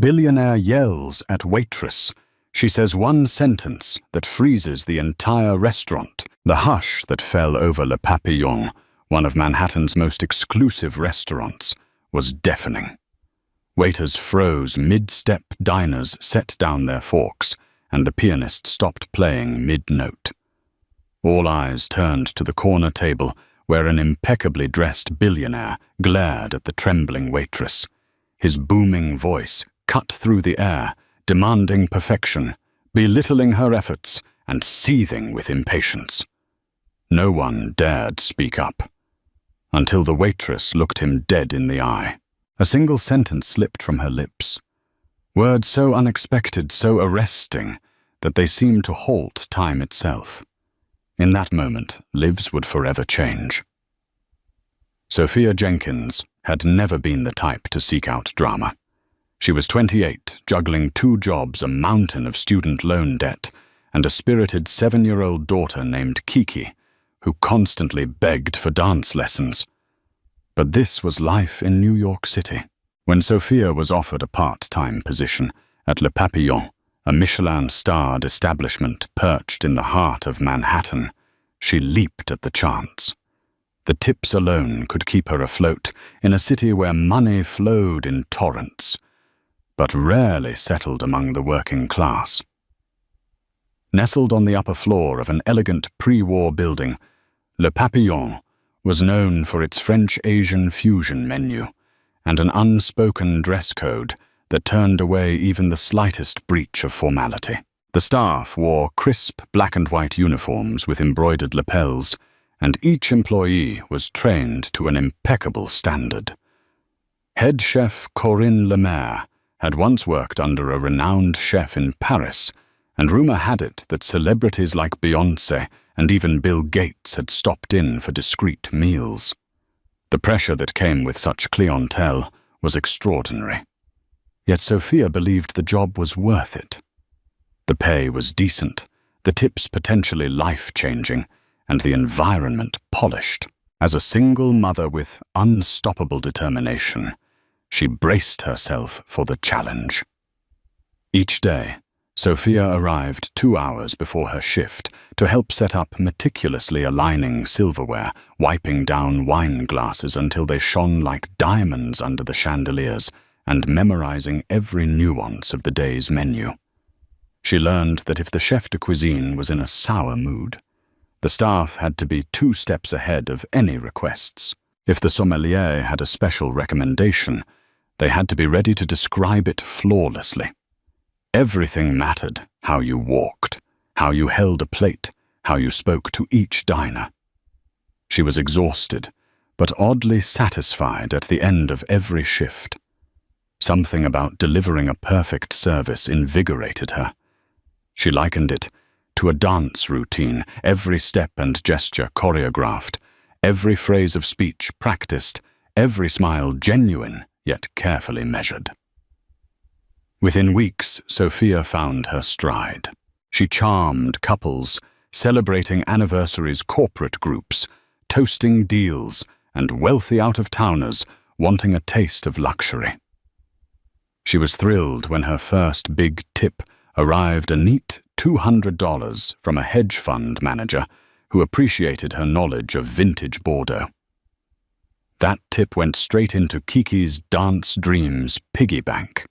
Billionaire yells at Waitress. She says one sentence that freezes the entire restaurant. The hush that fell over Le Papillon, one of Manhattan's most exclusive restaurants, was deafening. Waiters froze mid-step, diners set down their forks, and the pianist stopped playing mid-note. All eyes turned to the corner table where an impeccably dressed billionaire glared at the trembling waitress. His booming voice cut through the air, demanding perfection, belittling her efforts, and seething with impatience. No one dared speak up, until the waitress looked him dead in the eye. A single sentence slipped from her lips, words so unexpected, so arresting, that they seemed to halt time itself. In that moment, lives would forever change. Sophia Jenkins had never been the type to seek out drama. She was 28, juggling 2 jobs, a mountain of student loan debt, and a spirited 7-year-old daughter named Kiki, who constantly begged for dance lessons. But this was life in New York City. When Sophia was offered a part-time position at Le Papillon, a Michelin-starred establishment perched in the heart of Manhattan, she leaped at the chance. The tips alone could keep her afloat in a city where money flowed in torrents, but rarely settled among the working class. Nestled on the upper floor of an elegant pre-war building, Le Papillon was known for its French-Asian fusion menu and an unspoken dress code that turned away even the slightest breach of formality. The staff wore crisp black-and-white uniforms with embroidered lapels, and each employee was trained to an impeccable standard. Head chef Corinne Lemaire had once worked under a renowned chef in Paris, and rumor had it that celebrities like Beyoncé and even Bill Gates had stopped in for discreet meals. The pressure that came with such clientele was extraordinary. Yet Sophia believed the job was worth it. The pay was decent, the tips potentially life-changing, and the environment polished. As a single mother with unstoppable determination, she braced herself for the challenge. Each day, Sophia arrived 2 hours before her shift to help set up meticulously aligning silverware, wiping down wine glasses until they shone like diamonds under the chandeliers, and memorizing every nuance of the day's menu. She learned that if the chef de cuisine was in a sour mood, the staff had to be 2 steps ahead of any requests. If the sommelier had a special recommendation, they had to be ready to describe it flawlessly. Everything mattered: how you walked, how you held a plate, how you spoke to each diner. She was exhausted, but oddly satisfied at the end of every shift. Something about delivering a perfect service invigorated her. She likened it to a dance routine, every step and gesture choreographed, every phrase of speech practiced, every smile genuine yet carefully measured. Within weeks, Sophia found her stride. She charmed couples, celebrating anniversaries, corporate groups, toasting deals, and wealthy out-of-towners wanting a taste of luxury. She was thrilled when her first big tip arrived, a neat $200 from a hedge fund manager who appreciated her knowledge of vintage Bordeaux. That tip went straight into Kiki's Dance Dreams piggy bank.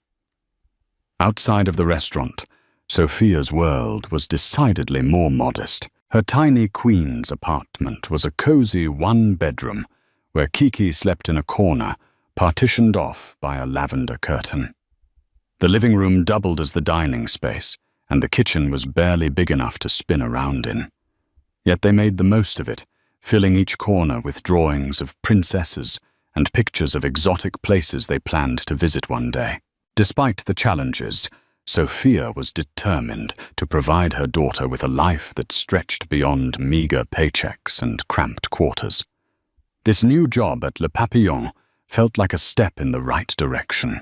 Outside of the restaurant, Sophia's world was decidedly more modest. Her tiny Queen's apartment was a cozy 1-bedroom where Kiki slept in a corner, partitioned off by a lavender curtain. The living room doubled as the dining space, and the kitchen was barely big enough to spin around in. Yet they made the most of it, filling each corner with drawings of princesses and pictures of exotic places they planned to visit one day. Despite the challenges, Sophia was determined to provide her daughter with a life that stretched beyond meager paychecks and cramped quarters. This new job at Le Papillon felt like a step in the right direction.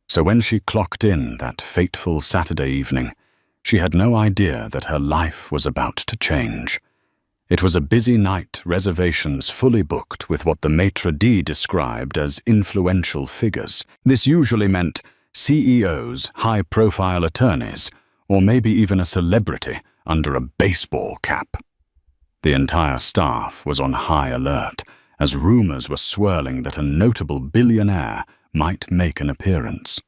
So when she clocked in that fateful Saturday evening, she had no idea that her life was about to change. It was a busy night, reservations fully booked with what the maitre d' described as influential figures. This usually meant CEOs, high-profile attorneys, or maybe even a celebrity under a baseball cap. The entire staff was on high alert, as rumors were swirling that a notable billionaire might make an appearance.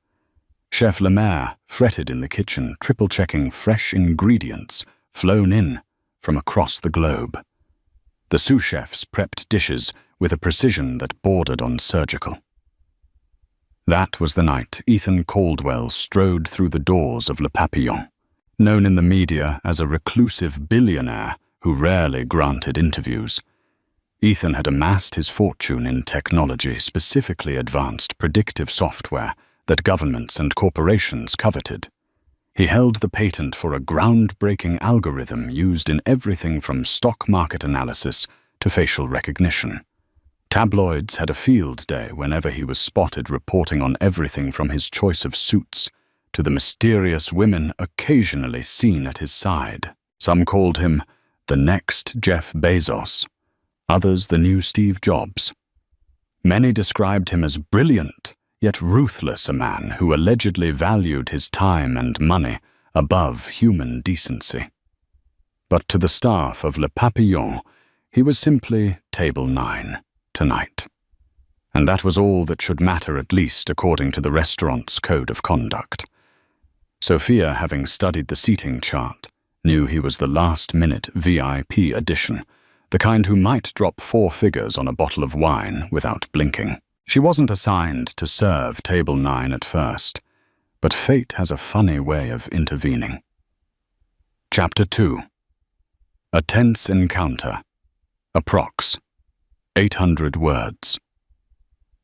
Chef Lemaire fretted in the kitchen, triple-checking fresh ingredients flown in from across the globe. The sous chefs prepped dishes with a precision that bordered on surgical. That was the night Ethan Caldwell strode through the doors of Le Papillon, known in the media as a reclusive billionaire who rarely granted interviews. Ethan had amassed his fortune in technology, specifically advanced predictive software that governments and corporations coveted. He held the patent for a groundbreaking algorithm used in everything from stock market analysis to facial recognition. Tabloids had a field day whenever he was spotted reporting on everything from his choice of suits to the mysterious women occasionally seen at his side. Some called him the next Jeff Bezos, others the new Steve Jobs. Many described him as brilliant, yet ruthless, a man who allegedly valued his time and money above human decency. But to the staff of Le Papillon, he was simply Table 9 tonight. And that was all that should matter, at least according to the restaurant's code of conduct. Sophia, having studied the seating chart, knew he was the last-minute VIP addition, the kind who might drop 4 figures on a bottle of wine without blinking. She wasn't assigned to serve Table 9 at first, but fate has a funny way of intervening. Chapter 2. A tense encounter. Approx. 800 words.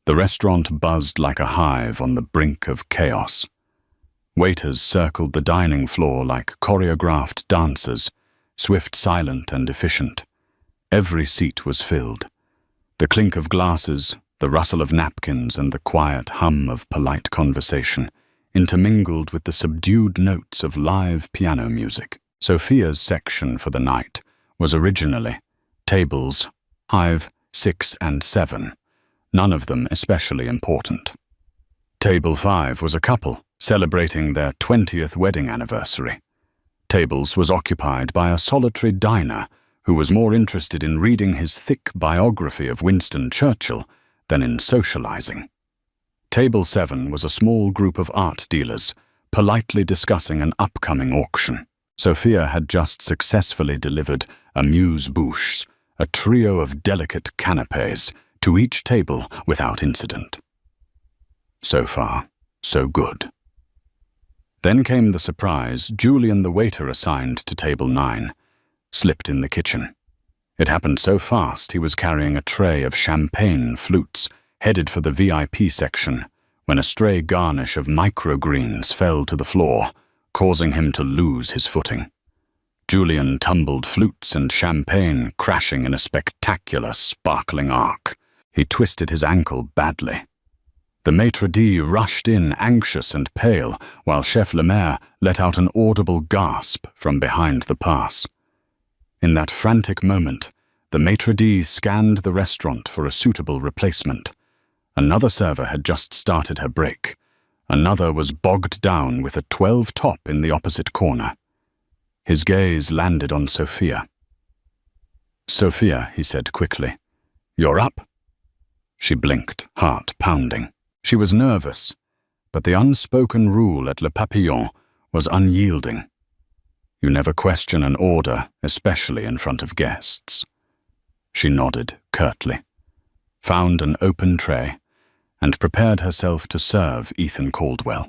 The restaurant buzzed like a hive on the brink of chaos. Waiters circled the dining floor like choreographed dancers, swift, silent, and efficient. Every seat was filled. The clink of glasses, the rustle of napkins, and the quiet hum of polite conversation intermingled with the subdued notes of live piano music. Sophia's section for the night was originally tables 5, 6, and 7, none of them especially important. Table 5 was a couple celebrating their 20th wedding anniversary. Tables was occupied by a solitary diner who was more interested in reading his thick biography of Winston Churchill than in socializing. Table 7 was a small group of art dealers politely discussing an upcoming auction. Sophia had just successfully delivered amuse-bouches, a trio of delicate canapés, to each table without incident. So far, so good. Then came the surprise. Julian, the waiter assigned to Table 9, slipped in the kitchen. It happened so fast he was carrying a tray of champagne flutes, headed for the VIP section, when a stray garnish of microgreens fell to the floor, causing him to lose his footing. Julian tumbled, flutes and champagne crashing in a spectacular, sparkling arc. He twisted his ankle badly. The maitre d' rushed in, anxious and pale, while Chef Lemaire let out an audible gasp from behind the pass. In that frantic moment, the maitre d' scanned the restaurant for a suitable replacement. Another server had just started her break. Another was bogged down with a 12 top in the opposite corner. His gaze landed on Sophia. "Sophia," he said quickly, "you're up?" She blinked, heart pounding. She was nervous, but the unspoken rule at Le Papillon was unyielding. You never question an order, especially in front of guests. She nodded curtly, found an open tray, and prepared herself to serve Ethan Caldwell.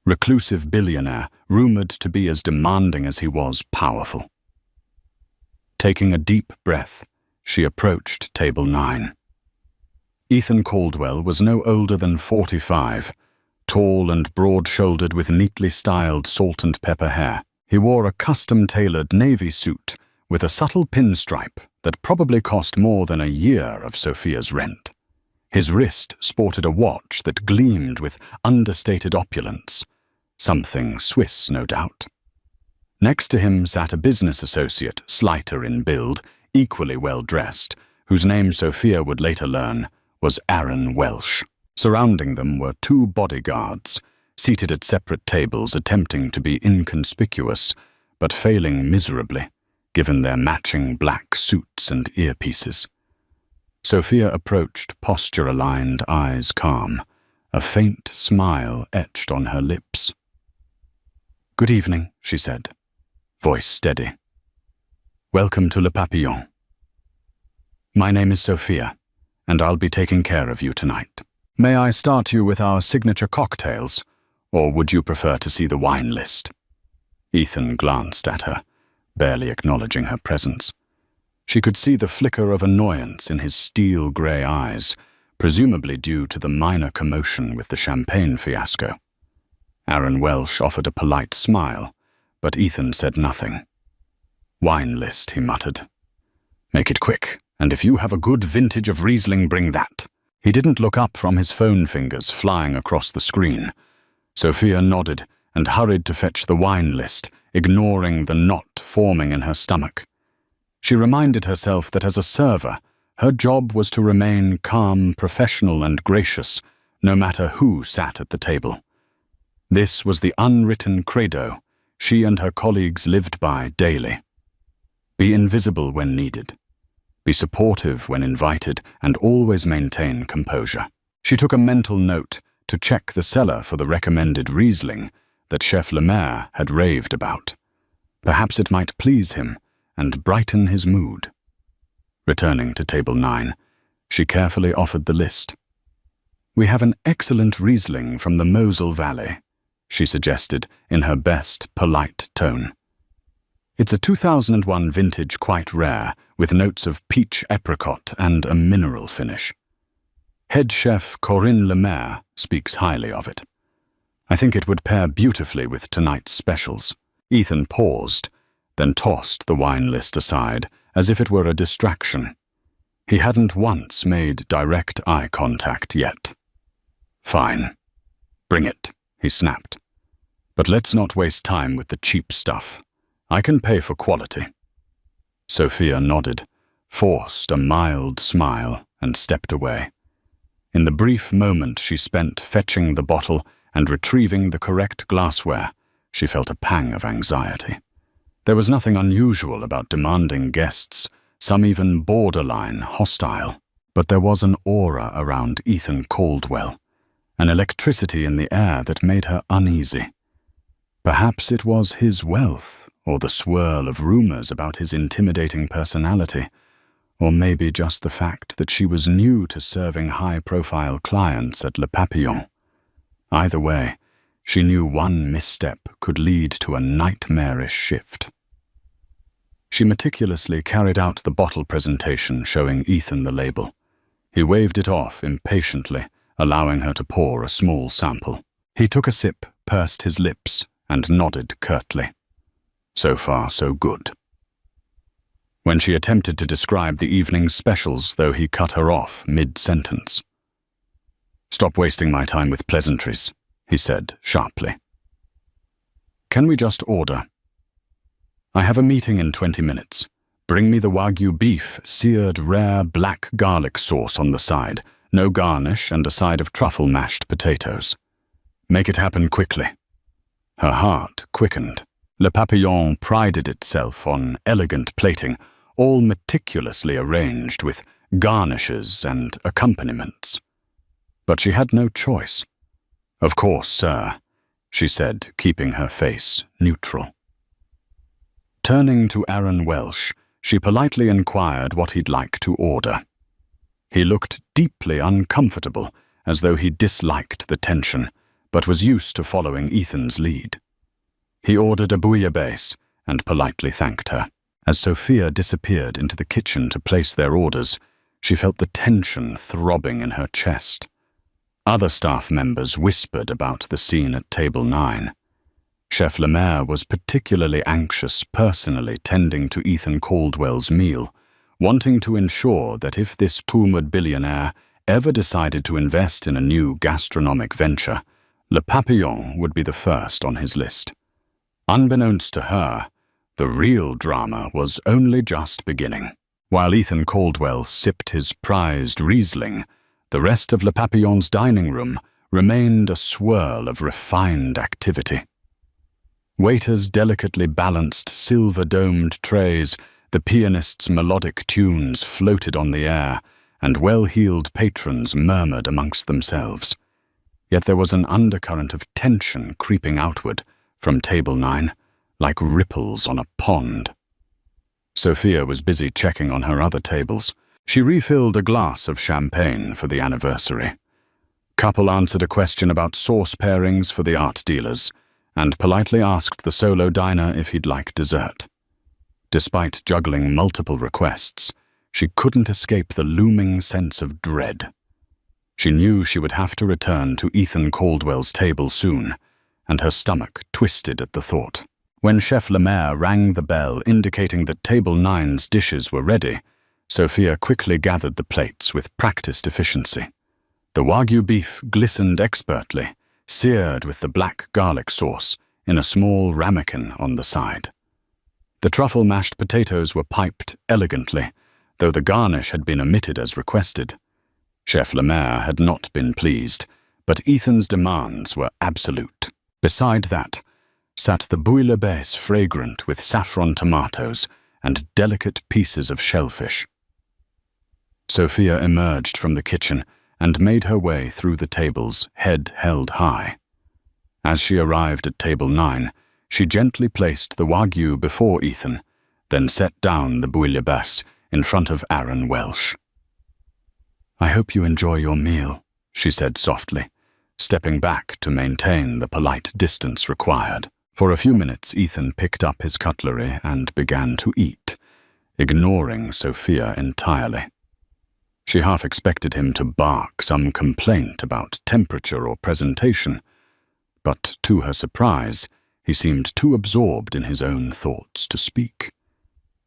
Reclusive billionaire, rumored to be as demanding as he was powerful. Taking a deep breath, she approached Table 9. Ethan Caldwell was no older than 45, tall and broad-shouldered with neatly styled salt and pepper hair. He wore a custom-tailored navy suit with a subtle pinstripe that probably cost more than a year of Sophia's rent. His wrist sported a watch that gleamed with understated opulence, something Swiss, no doubt. Next to him sat a business associate, slighter in build, equally well-dressed, whose name Sophia would later learn was Aaron Welsh. Surrounding them were 2 bodyguards, seated at separate tables attempting to be inconspicuous, but failing miserably, given their matching black suits and earpieces. Sophia approached, posture-aligned, eyes calm, a faint smile etched on her lips. "Good evening," she said, voice steady. "Welcome to Le Papillon. My name is Sophia, and I'll be taking care of you tonight. May I start you with our signature cocktails, or would you prefer to see the wine list?" Ethan glanced at her, barely acknowledging her presence. She could see the flicker of annoyance in his steel-grey eyes, presumably due to the minor commotion with the champagne fiasco. Aaron Welsh offered a polite smile, but Ethan said nothing. "Wine list," he muttered. "Make it quick, and if you have a good vintage of Riesling, bring that." He didn't look up from his phone fingers flying across the screen. Sophia nodded and hurried to fetch the wine list, ignoring the knot forming in her stomach. She reminded herself that as a server, her job was to remain calm, professional, and gracious, no matter who sat at the table. This was the unwritten credo she and her colleagues lived by daily. Be invisible when needed. Be supportive when invited, and always maintain composure. She took a mental note to check the cellar for the recommended Riesling that Chef Lemaire had raved about. Perhaps it might please him and brighten his mood. Returning to table 9, she carefully offered the list. "We have an excellent Riesling from the Mosel Valley," she suggested in her best polite tone. "It's a 2001 vintage, quite rare, with notes of peach apricot and a mineral finish. Head chef Corinne Lemaire speaks highly of it. I think it would pair beautifully with tonight's specials." Ethan paused, then tossed the wine list aside, as if it were a distraction. He hadn't once made direct eye contact yet. "Fine. Bring it," he snapped. "But let's not waste time with the cheap stuff. I can pay for quality." Sophia nodded, forced a mild smile, and stepped away. In the brief moment she spent fetching the bottle and retrieving the correct glassware, she felt a pang of anxiety. There was nothing unusual about demanding guests, some even borderline hostile. But there was an aura around Ethan Caldwell, an electricity in the air that made her uneasy. Perhaps it was his wealth, or the swirl of rumors about his intimidating personality, or maybe just the fact that she was new to serving high-profile clients at Le Papillon. Either way, she knew one misstep could lead to a nightmarish shift. She meticulously carried out the bottle presentation showing Ethan the label. He waved it off impatiently, allowing her to pour a small sample. He took a sip, pursed his lips, and nodded curtly. So far, so good. When she attempted to describe the evening's specials, though, he cut her off mid-sentence. "Stop wasting my time with pleasantries," he said sharply. "Can we just order? I have a meeting in 20 minutes. Bring me the Wagyu beef, seared rare black garlic sauce on the side, no garnish, and a side of truffle mashed potatoes. Make it happen quickly." Her heart quickened. Le Papillon prided itself on elegant plating, all meticulously arranged with garnishes and accompaniments. But she had no choice. "Of course, sir," she said, keeping her face neutral. Turning to Aaron Welsh, she politely inquired what he'd like to order. He looked deeply uncomfortable, as though he disliked the tension, but was used to following Ethan's lead. He ordered a bouillabaisse and politely thanked her. As Sophia disappeared into the kitchen to place their orders, she felt the tension throbbing in her chest. Other staff members whispered about the scene at table 9. Chef Lemaire was particularly anxious personally tending to Ethan Caldwell's meal, wanting to ensure that if this rumored billionaire ever decided to invest in a new gastronomic venture, Le Papillon would be the first on his list. Unbeknownst to her, the real drama was only just beginning. While Ethan Caldwell sipped his prized Riesling, The rest of Le Papillon's dining room remained a swirl of refined activity. Waiters delicately balanced silver-domed trays, the pianist's melodic tunes floated on the air, and well-heeled patrons murmured amongst themselves. Yet there was an undercurrent of tension creeping outward from table 9, like ripples on a pond. Sophia was busy checking on her other tables. She refilled a glass of champagne for the anniversary. Couple answered a question about sauce pairings for the art dealers, and politely asked the solo diner if he'd like dessert. Despite juggling multiple requests, she couldn't escape the looming sense of dread. She knew she would have to return to Ethan Caldwell's table soon, and her stomach twisted at the thought. When Chef Lemaire rang the bell indicating that table 9's dishes were ready, Sophia quickly gathered the plates with practiced efficiency. The Wagyu beef glistened expertly, seared with the black garlic sauce in a small ramekin on the side. The truffle mashed potatoes were piped elegantly, though the garnish had been omitted as requested. Chef Lemaire had not been pleased, but Ethan's demands were absolute. Beside that sat the bouillabaisse fragrant with saffron tomatoes and delicate pieces of shellfish. Sophia emerged from the kitchen and made her way through the tables, head held high. As she arrived at table 9, she gently placed the Wagyu before Ethan, then set down the bouillabaisse in front of Aaron Welsh. "I hope you enjoy your meal," she said softly, stepping back to maintain the polite distance required. For a few minutes, Ethan picked up his cutlery and began to eat, ignoring Sophia entirely. She half expected him to bark some complaint about temperature or presentation, but to her surprise, he seemed too absorbed in his own thoughts to speak.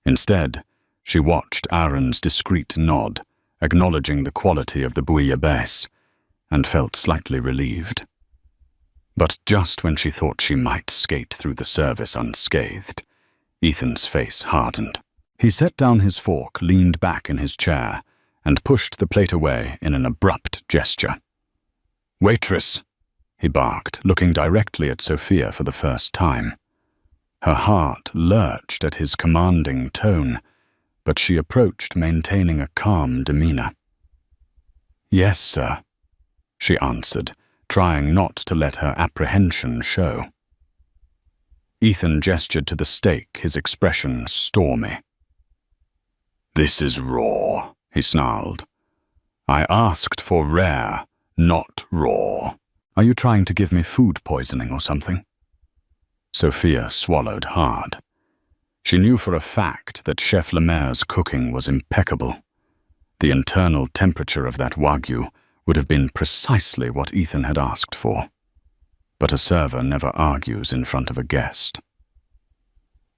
Instead, she watched Aaron's discreet nod, acknowledging the quality of the bouillabaisse, and felt slightly relieved. But just when she thought she might skate through the service unscathed, Ethan's face hardened. He set down his fork, leaned back in his chair, and pushed the plate away in an abrupt gesture. "Waitress!" he barked, looking directly at Sophia for the first time. Her heart lurched at his commanding tone, but she approached maintaining a calm demeanor. "Yes, sir," she answered, trying not to let her apprehension show. Ethan gestured to the steak, his expression stormy. "This is raw," he snarled. "I asked for rare, not raw. Are you trying to give me food poisoning or something?" Sophia swallowed hard. She knew for a fact that Chef Lemaire's cooking was impeccable. The internal temperature of that Wagyu would have been precisely what Ethan had asked for. But a server never argues in front of a guest.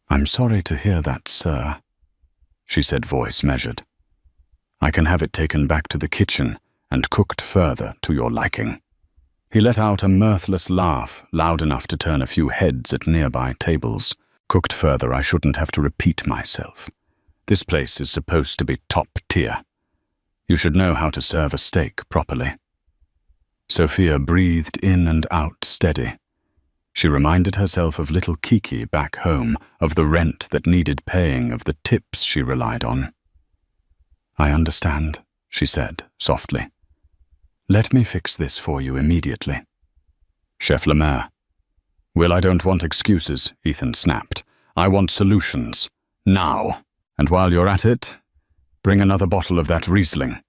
"I'm sorry to hear that, sir," she said, voice measured. "I can have it taken back to the kitchen and cooked further to your liking." He let out a mirthless laugh, loud enough to turn a few heads at nearby tables. "Cooked further, I shouldn't have to repeat myself. This place is supposed to be top tier. You should know how to serve a steak properly." Sophia breathed in and out steady. She reminded herself of little Kiki back home, of the rent that needed paying, of the tips she relied on. "I understand," she said softly. "Let me fix this for you immediately." "Chef Lemaire." "Will, I don't want excuses," Ethan snapped. "I want solutions. Now. And while you're at it, bring another bottle of that Riesling.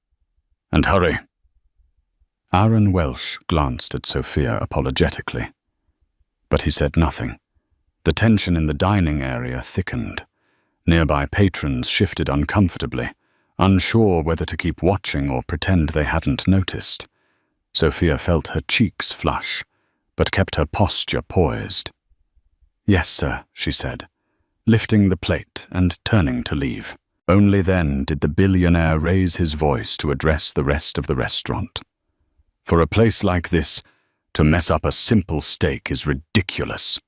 And hurry." Aaron Welsh glanced at Sophia apologetically, but he said nothing. The tension in the dining area thickened. Nearby patrons shifted uncomfortably, unsure whether to keep watching or pretend they hadn't noticed. Sophia felt her cheeks flush, but kept her posture poised. "Yes, sir," she said, lifting the plate and turning to leave. Only then did the billionaire raise his voice to address the rest of the restaurant. "For a place like this, to mess up a simple steak is ridiculous.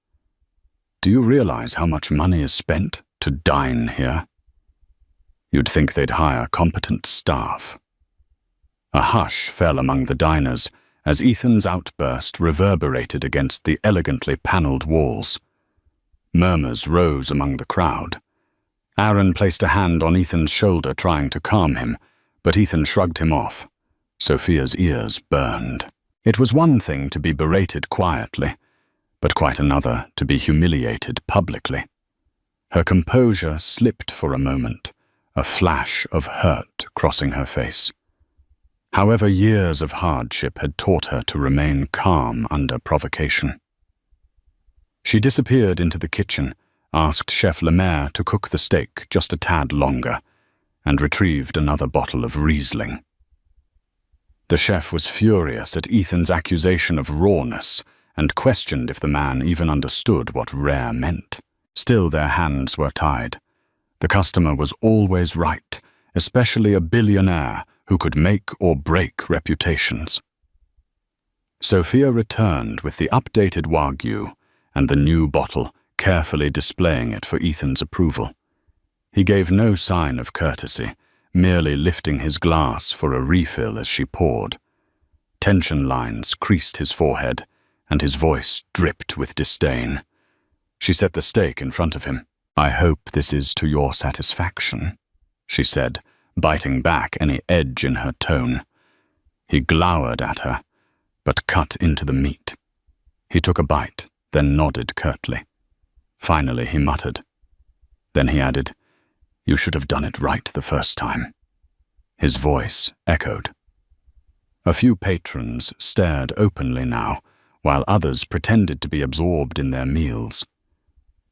Do you realize how much money is spent to dine here? You'd think they'd hire competent staff." A hush fell among the diners as Ethan's outburst reverberated against the elegantly panelled walls. Murmurs rose among the crowd. Aaron placed a hand on Ethan's shoulder, trying to calm him, but Ethan shrugged him off. Sophia's ears burned. It was one thing to be berated quietly, but quite another to be humiliated publicly. Her composure slipped for a moment, a flash of hurt crossing her face. However, years of hardship had taught her to remain calm under provocation. She disappeared into the kitchen, asked Chef Lemaire to cook the steak just a tad longer, and retrieved another bottle of Riesling. The chef was furious at Ethan's accusation of rawness and questioned if the man even understood what rare meant. Still, their hands were tied. The customer was always right, especially a billionaire who could make or break reputations. Sophia returned with the updated Wagyu and the new bottle, carefully displaying it for Ethan's approval. He gave no sign of courtesy, merely lifting his glass for a refill as she poured. Tension lines creased his forehead, and his voice dripped with disdain. She set the steak in front of him. "I hope this is to your satisfaction," she said, biting back any edge in her tone. He glowered at her, but cut into the meat. He took a bite, then nodded curtly. Finally he muttered. Then he added, "You should have done it right the first time." His voice echoed. A few patrons stared openly now, while others pretended to be absorbed in their meals.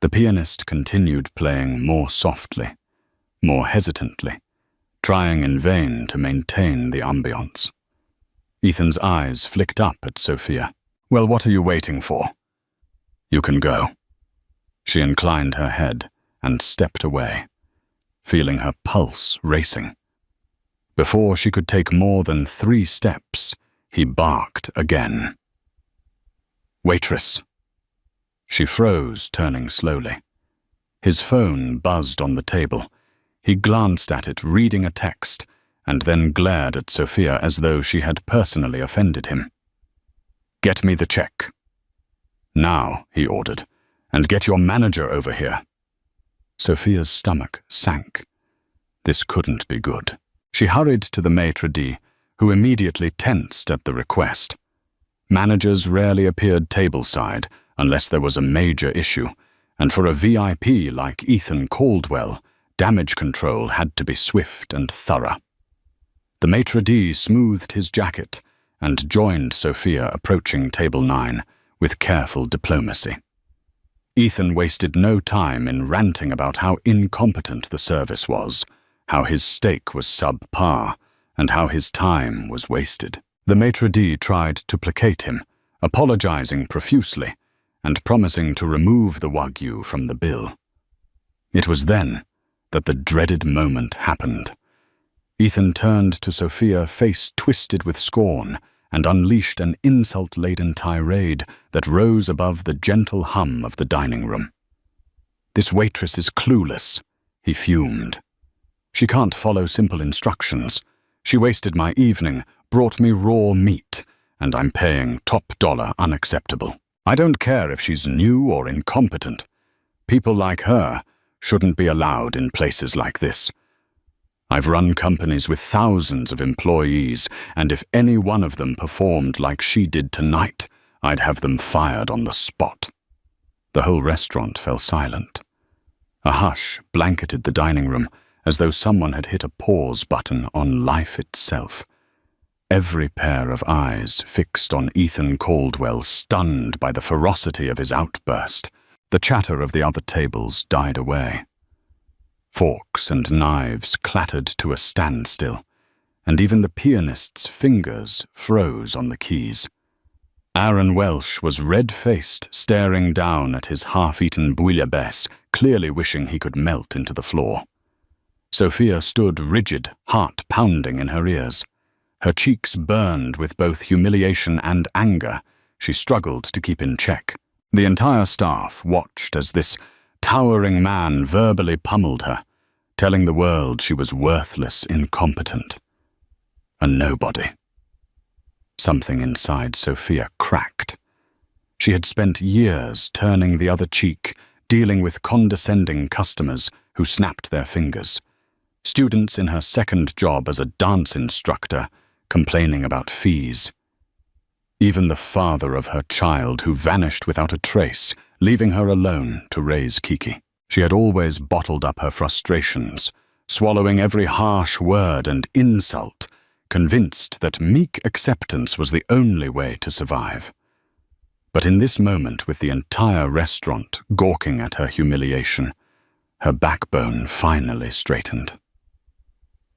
The pianist continued playing more softly, more hesitantly, trying in vain to maintain the ambiance. Ethan's eyes flicked up at Sophia. "Well, what are you waiting for? You can go." She inclined her head and stepped away, feeling her pulse racing. Before she could take more than 3 steps, he barked again. "Waitress." She froze, turning slowly. His phone buzzed on the table. He glanced at it, reading a text, and then glared at Sophia as though she had personally offended him. "Get me the check." "Now," he ordered, "and get your manager over here." Sophia's stomach sank. This couldn't be good. She hurried to the maitre d', who immediately tensed at the request. Managers rarely appeared tableside unless there was a major issue, and for a VIP like Ethan Caldwell, damage control had to be swift and thorough. The maitre d' smoothed his jacket and joined Sophia approaching table 9 with careful diplomacy. Ethan wasted no time in ranting about how incompetent the service was, how his steak was subpar, and how his time was wasted. The maitre d' tried to placate him, apologizing profusely and promising to remove the Wagyu from the bill. It was then that the dreaded moment happened. Ethan turned to Sophia, face twisted with scorn, and unleashed an insult-laden tirade that rose above the gentle hum of the dining room. "This waitress is clueless," he fumed. "She can't follow simple instructions. She wasted my evening, brought me raw meat, and I'm paying top dollar unacceptable. I don't care if she's new or incompetent. People like her shouldn't be allowed in places like this. I've run companies with thousands of employees, and if any one of them performed like she did tonight, I'd have them fired on the spot." The whole restaurant fell silent. A hush blanketed the dining room, as though someone had hit a pause button on life itself. Every pair of eyes fixed on Ethan Caldwell, stunned by the ferocity of his outburst. The chatter of the other tables died away. Forks and knives clattered to a standstill, and even the pianist's fingers froze on the keys. Aaron Welsh was red-faced, staring down at his half-eaten bouillabaisse, clearly wishing he could melt into the floor. Sophia stood rigid, heart pounding in her ears. Her cheeks burned with both humiliation and anger. She struggled to keep in check. The entire staff watched as this towering man verbally pummeled her, telling the world she was worthless, incompetent. a nobody. Something inside Sophia cracked. She had spent years turning the other cheek, dealing with condescending customers who snapped their fingers, students in her second job as a dance instructor complaining about fees. Even the father of her child who vanished without a trace, leaving her alone to raise Kiki. She had always bottled up her frustrations, swallowing every harsh word and insult, convinced that meek acceptance was the only way to survive. But in this moment, with the entire restaurant gawking at her humiliation, her backbone finally straightened.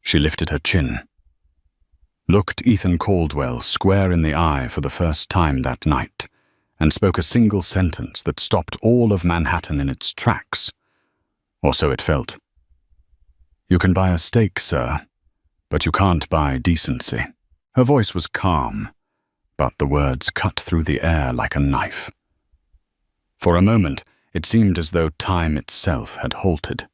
She lifted her chin, looked Ethan Caldwell square in the eye for the first time that night, and spoke a single sentence that stopped all of Manhattan in its tracks. Or so it felt. "You can buy a steak, sir, but you can't buy decency." Her voice was calm, but the words cut through the air like a knife. For a moment, it seemed as though time itself had halted.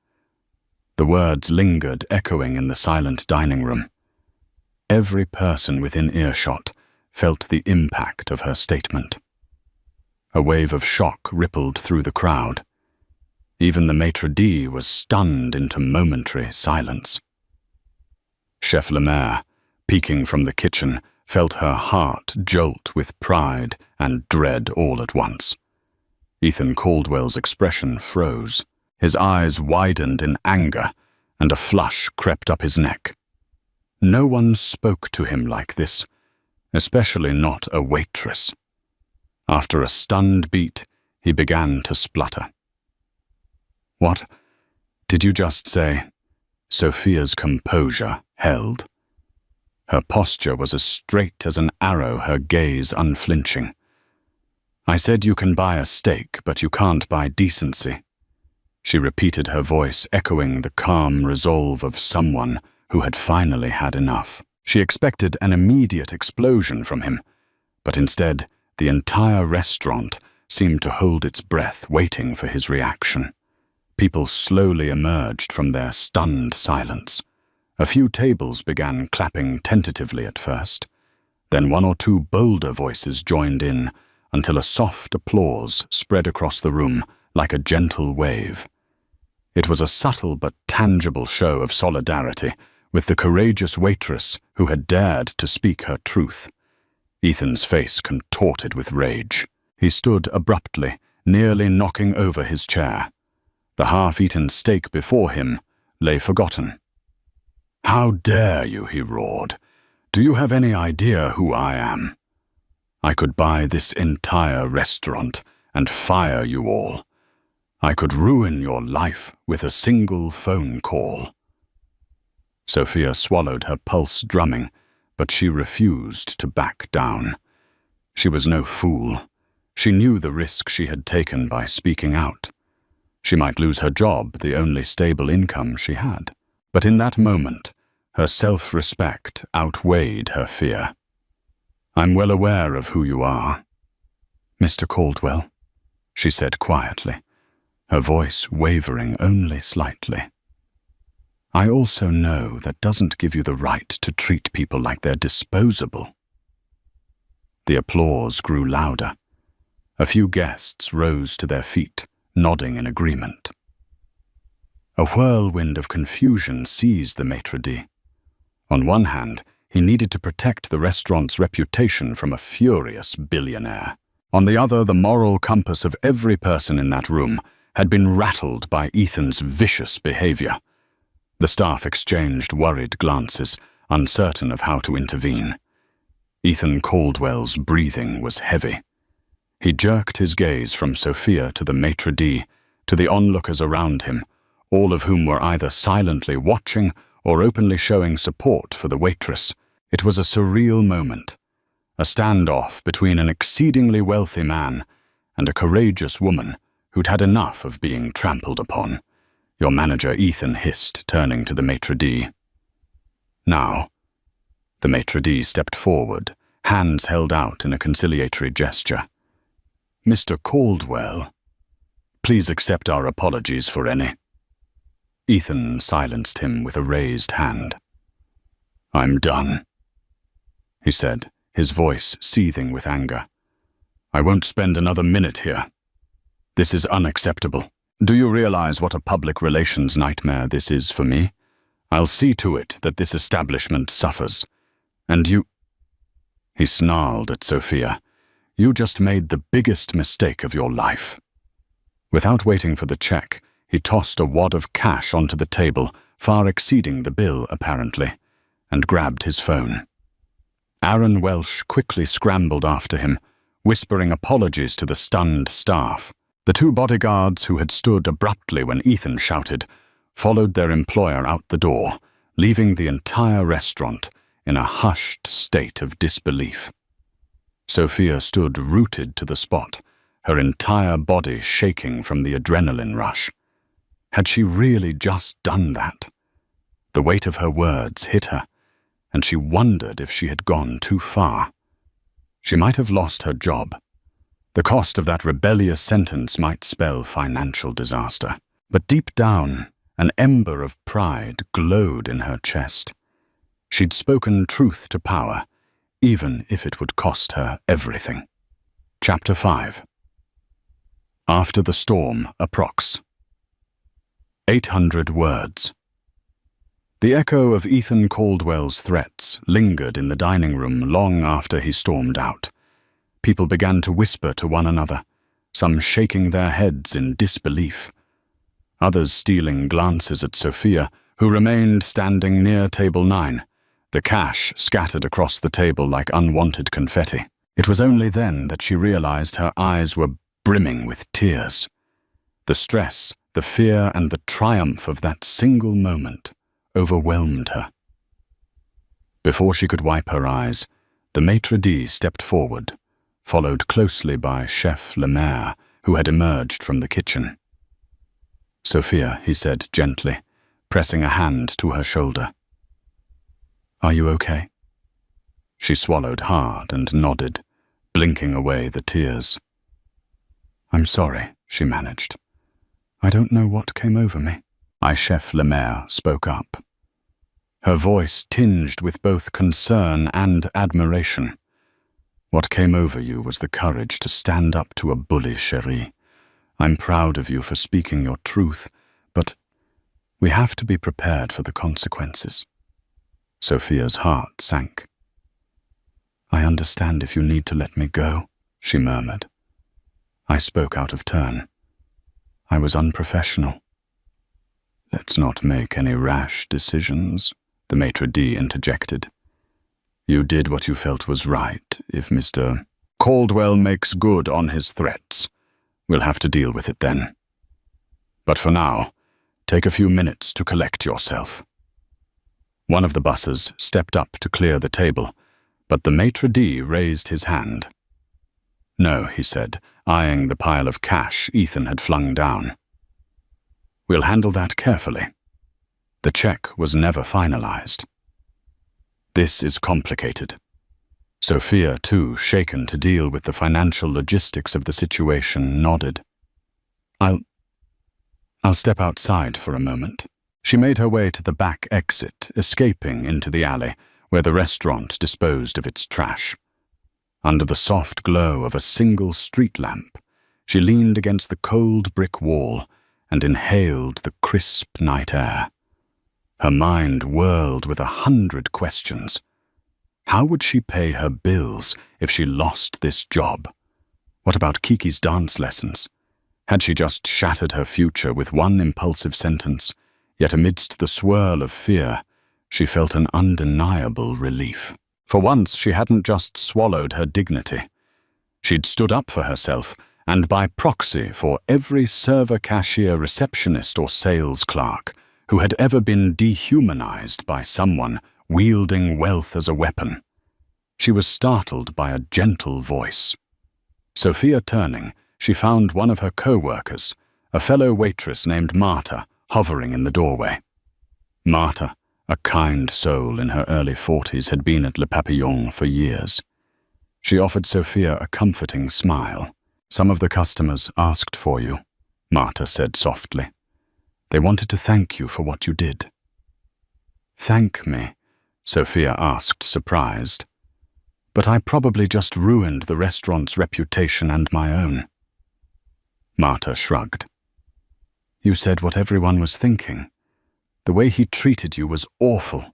The words lingered, echoing in the silent dining room. Every person within earshot felt the impact of her statement. A wave of shock rippled through the crowd. Even the maitre d' was stunned into momentary silence. Chef Lemaire, peeking from the kitchen, felt her heart jolt with pride and dread all at once. Ethan Caldwell's expression froze. His eyes widened in anger, and a flush crept up his neck. No one spoke to him like this, especially not a waitress. After a stunned beat, he began to splutter. "What did you just say?" Sophia's composure held. Her posture was as straight as an arrow, her gaze unflinching. "I said you can buy a steak, but you can't buy decency." She repeated, her voice echoing the calm resolve of someone who had finally had enough. She expected an immediate explosion from him, but instead, the entire restaurant seemed to hold its breath, waiting for his reaction. People slowly emerged from their stunned silence. A few tables began clapping tentatively at first. Then one or two bolder voices joined in, until a soft applause spread across the room like a gentle wave. It was a subtle but tangible show of solidarity with the courageous waitress who had dared to speak her truth. Ethan's face contorted with rage. He stood abruptly, nearly knocking over his chair. The half-eaten steak before him lay forgotten. "How dare you?" he roared. "Do you have any idea who I am? I could buy this entire restaurant and fire you all. I could ruin your life with a single phone call." Sophia swallowed, her pulse drumming, but she refused to back down. She was no fool. She knew the risk she had taken by speaking out. She might lose her job, the only stable income she had. But in that moment, her self-respect outweighed her fear. "I'm well aware of who you are, Mr. Caldwell," she said quietly, her voice wavering only slightly. "I also know that doesn't give you the right to treat people like they're disposable." The applause grew louder. A few guests rose to their feet, nodding in agreement. A whirlwind of confusion seized the maitre d'. On one hand, he needed to protect the restaurant's reputation from a furious billionaire. On the other, the moral compass of every person in that room had been rattled by Ethan's vicious behavior. The staff exchanged worried glances, uncertain of how to intervene. Ethan Caldwell's breathing was heavy. He jerked his gaze from Sophia to the maitre d', to the onlookers around him, all of whom were either silently watching or openly showing support for the waitress. It was a surreal moment, a standoff between an exceedingly wealthy man and a courageous woman who'd had enough of being trampled upon. Your manager, Ethan, hissed, turning to the maitre d'. "Now." The maitre d' stepped forward, hands held out in a conciliatory gesture. "Mr. Caldwell, please accept our apologies for any." Ethan silenced him with a raised hand. "I'm done," he said, his voice seething with anger. "I won't spend another minute here. This is unacceptable. Do you realize what a public relations nightmare this is for me? I'll see to it that this establishment suffers. And you—" He snarled at Sophia. "You just made the biggest mistake of your life." Without waiting for the check, he tossed a wad of cash onto the table, far exceeding the bill, apparently, and grabbed his phone. Aaron Welsh quickly scrambled after him, whispering apologies to the stunned staff. The two bodyguards who had stood abruptly when Ethan shouted followed their employer out the door, leaving the entire restaurant in a hushed state of disbelief. Sophia stood rooted to the spot, her entire body shaking from the adrenaline rush. Had she really just done that? The weight of her words hit her, and she wondered if she had gone too far. She might have lost her job. The cost of that rebellious sentence might spell financial disaster. But deep down, an ember of pride glowed in her chest. She'd spoken truth to power, even if it would cost her everything. Chapter 5. After the storm, approx. 800 words. The echo of Ethan Caldwell's threats lingered in the dining room long after he stormed out. People began to whisper to one another, some shaking their heads in disbelief, others stealing glances at Sophia, who remained standing near table 9, the cash scattered across the table like unwanted confetti. It was only then that she realized her eyes were brimming with tears. The stress, the fear, and the triumph of that single moment overwhelmed her. Before she could wipe her eyes, the maitre d' stepped forward, followed closely by Chef Lemaire, who had emerged from the kitchen. "Sophia," he said gently, pressing a hand to her shoulder. "Are you okay?" She swallowed hard and nodded, blinking away the tears. "I'm sorry," she managed. "I don't know what came over me." Chef Lemaire spoke up. Her voice tinged with both concern and admiration. "What came over you was the courage to stand up to a bully, chérie. I'm proud of you for speaking your truth, but we have to be prepared for the consequences." Sophia's heart sank. "I understand if you need to let me go," she murmured. "I spoke out of turn. I was unprofessional." "Let's not make any rash decisions," the maitre d' interjected. "You did what you felt was right. If Mr. Caldwell makes good on his threats, we'll have to deal with it then. But for now, take a few minutes to collect yourself." One of the bussers stepped up to clear the table, but the maitre d' raised his hand. "No," he said, eyeing the pile of cash Ethan had flung down. "We'll handle that carefully. The check was never finalized." "This is complicated." Sophia, too, shaken to deal with the financial logistics of the situation, nodded. I'll step outside for a moment." She made her way to the back exit, escaping into the alley, where the restaurant disposed of its trash. Under the soft glow of a single street lamp, she leaned against the cold brick wall and inhaled the crisp night air. Her mind whirled with 100 questions. How would she pay her bills if she lost this job? What about Kiki's dance lessons? Had she just shattered her future with one impulsive sentence? Yet amidst the swirl of fear, she felt an undeniable relief. For once, she hadn't just swallowed her dignity. She'd stood up for herself, and by proxy for every server, cashier, receptionist, or sales clerk who had ever been dehumanized by someone wielding wealth as a weapon. She was startled by a gentle voice. Sophia turning, she found one of her co-workers, a fellow waitress named Marta, hovering in the doorway. Marta, a kind soul in her early 40s, had been at Le Papillon for years. She offered Sophia a comforting smile. "Some of the customers asked for you," Marta said softly. "They wanted to thank you for what you did." "Thank me?" Sophia asked, surprised. but I probably just ruined the restaurant's reputation and my own. Marta shrugged. You said what everyone was thinking. The way he treated you was awful.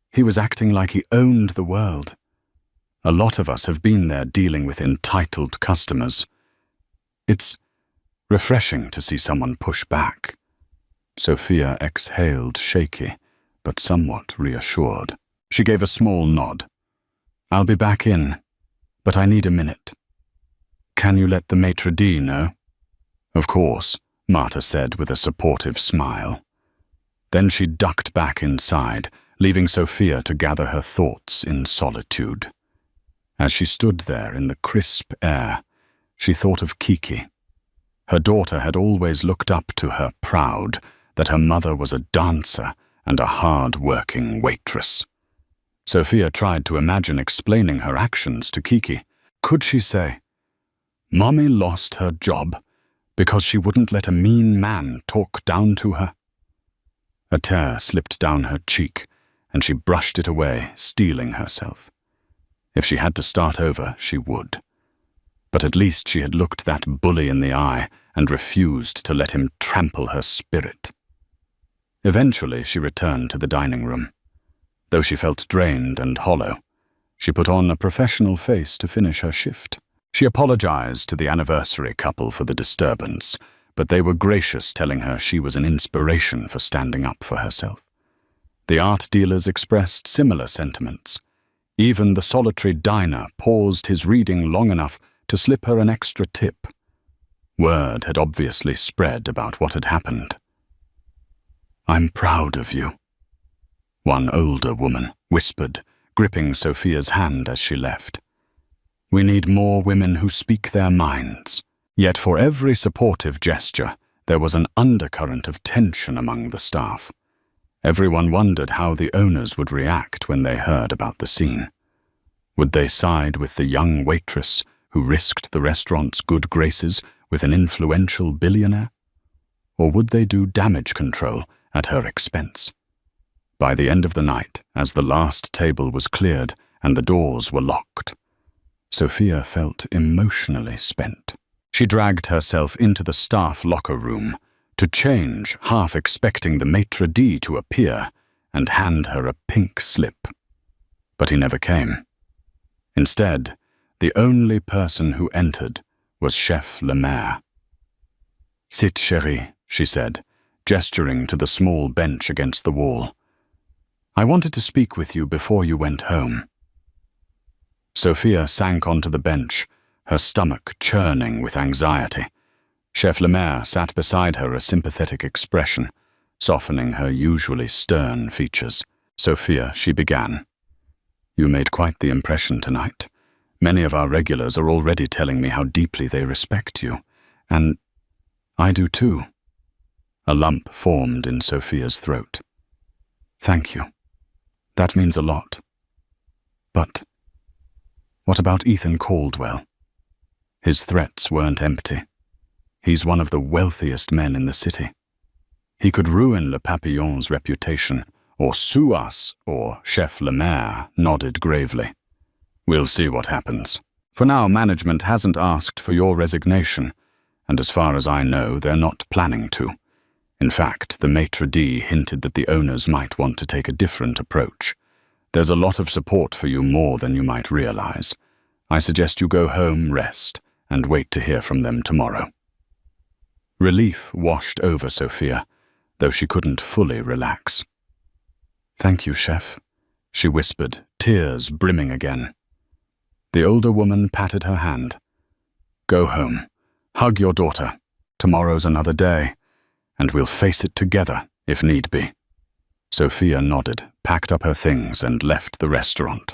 He was acting like he owned the world. A lot of us have been there dealing with entitled customers. It's refreshing to see someone push back. Sophia exhaled, shaky, but somewhat reassured. She gave a small nod. I'll be back in, but I need a minute. Can you let the maitre d' know? Of course, Marta said with a supportive smile. Then she ducked back inside, leaving Sophia to gather her thoughts in solitude. As she stood there in the crisp air, she thought of Kiki. Her daughter had always looked up to her, proud that her mother was a dancer and a hard-working waitress. Sophia tried to imagine explaining her actions to Kiki. Could she say, "Mommy lost her job because she wouldn't let a mean man talk down to her"? A tear slipped down her cheek, and she brushed it away, steeling herself. If she had to start over, she would. But at least she had looked that bully in the eye and refused to let him trample her spirit. Eventually, she returned to the dining room. Though she felt drained and hollow, she put on a professional face to finish her shift. She apologized to the anniversary couple for the disturbance, but they were gracious, telling her she was an inspiration for standing up for herself. The art dealers expressed similar sentiments. Even the solitary diner paused his reading long enough to slip her an extra tip. Word had obviously spread about what had happened. "I'm proud of you," one older woman whispered, gripping Sophia's hand as she left. "We need more women who speak their minds." Yet for every supportive gesture, there was an undercurrent of tension among the staff. Everyone wondered how the owners would react when they heard about the scene. Would they side with the young waitress who risked the restaurant's good graces with an influential billionaire? Or would they do damage control at her expense? By the end of the night, as the last table was cleared and the doors were locked, Sophia felt emotionally spent. She dragged herself into the staff locker room to change, half expecting the maitre d' to appear and hand her a pink slip. But he never came. Instead, the only person who entered was Chef Lemaire. "Sit, chérie," she said, gesturing to the small bench against the wall. "I wanted to speak with you before you went home." Sophia sank onto the bench, her stomach churning with anxiety. Chef Lemaire sat beside her, a sympathetic expression, softening her usually stern features. "Sophia," she began, "you made quite the impression tonight. Many of our regulars are already telling me how deeply they respect you, and I do too." A lump formed in Sophia's throat. "Thank you. That means a lot. But what about Ethan Caldwell? His threats weren't empty. He's one of the wealthiest men in the city. He could ruin Le Papillon's reputation, or sue us," or Chef Lemaire nodded gravely. "We'll see what happens. For now, management hasn't asked for your resignation, and as far as I know, they're not planning to. In fact, the maitre d' hinted that the owners might want to take a different approach. There's a lot of support for you, more than you might realize. I suggest you go home, rest, and wait to hear from them tomorrow." Relief washed over Sophia, though she couldn't fully relax. "Thank you, Chef," she whispered, tears brimming again. The older woman patted her hand. "Go home. Hug your daughter. Tomorrow's another day, and we'll face it together if need be." Sophia nodded, packed up her things, and left the restaurant.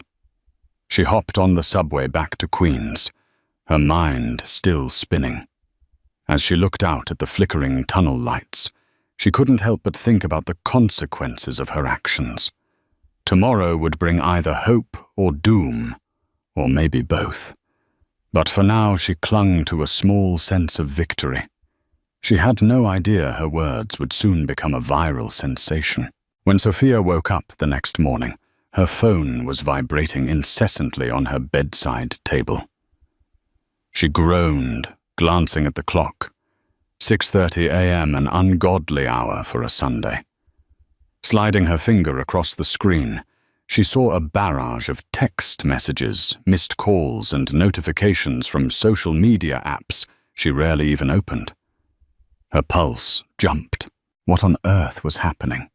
She hopped on the subway back to Queens, her mind still spinning. As she looked out at the flickering tunnel lights, she couldn't help but think about the consequences of her actions. Tomorrow would bring either hope or doom, or maybe both. But for now she clung to a small sense of victory. She had no idea her words would soon become a viral sensation. When Sophia woke up the next morning, Her phone was vibrating incessantly on her bedside table. She groaned, glancing at the clock. 6:30 a.m., an ungodly hour for a Sunday. Sliding her finger across the screen, she saw a barrage of text messages, missed calls, and notifications from social media apps she rarely even opened. Her pulse jumped. What on earth was happening?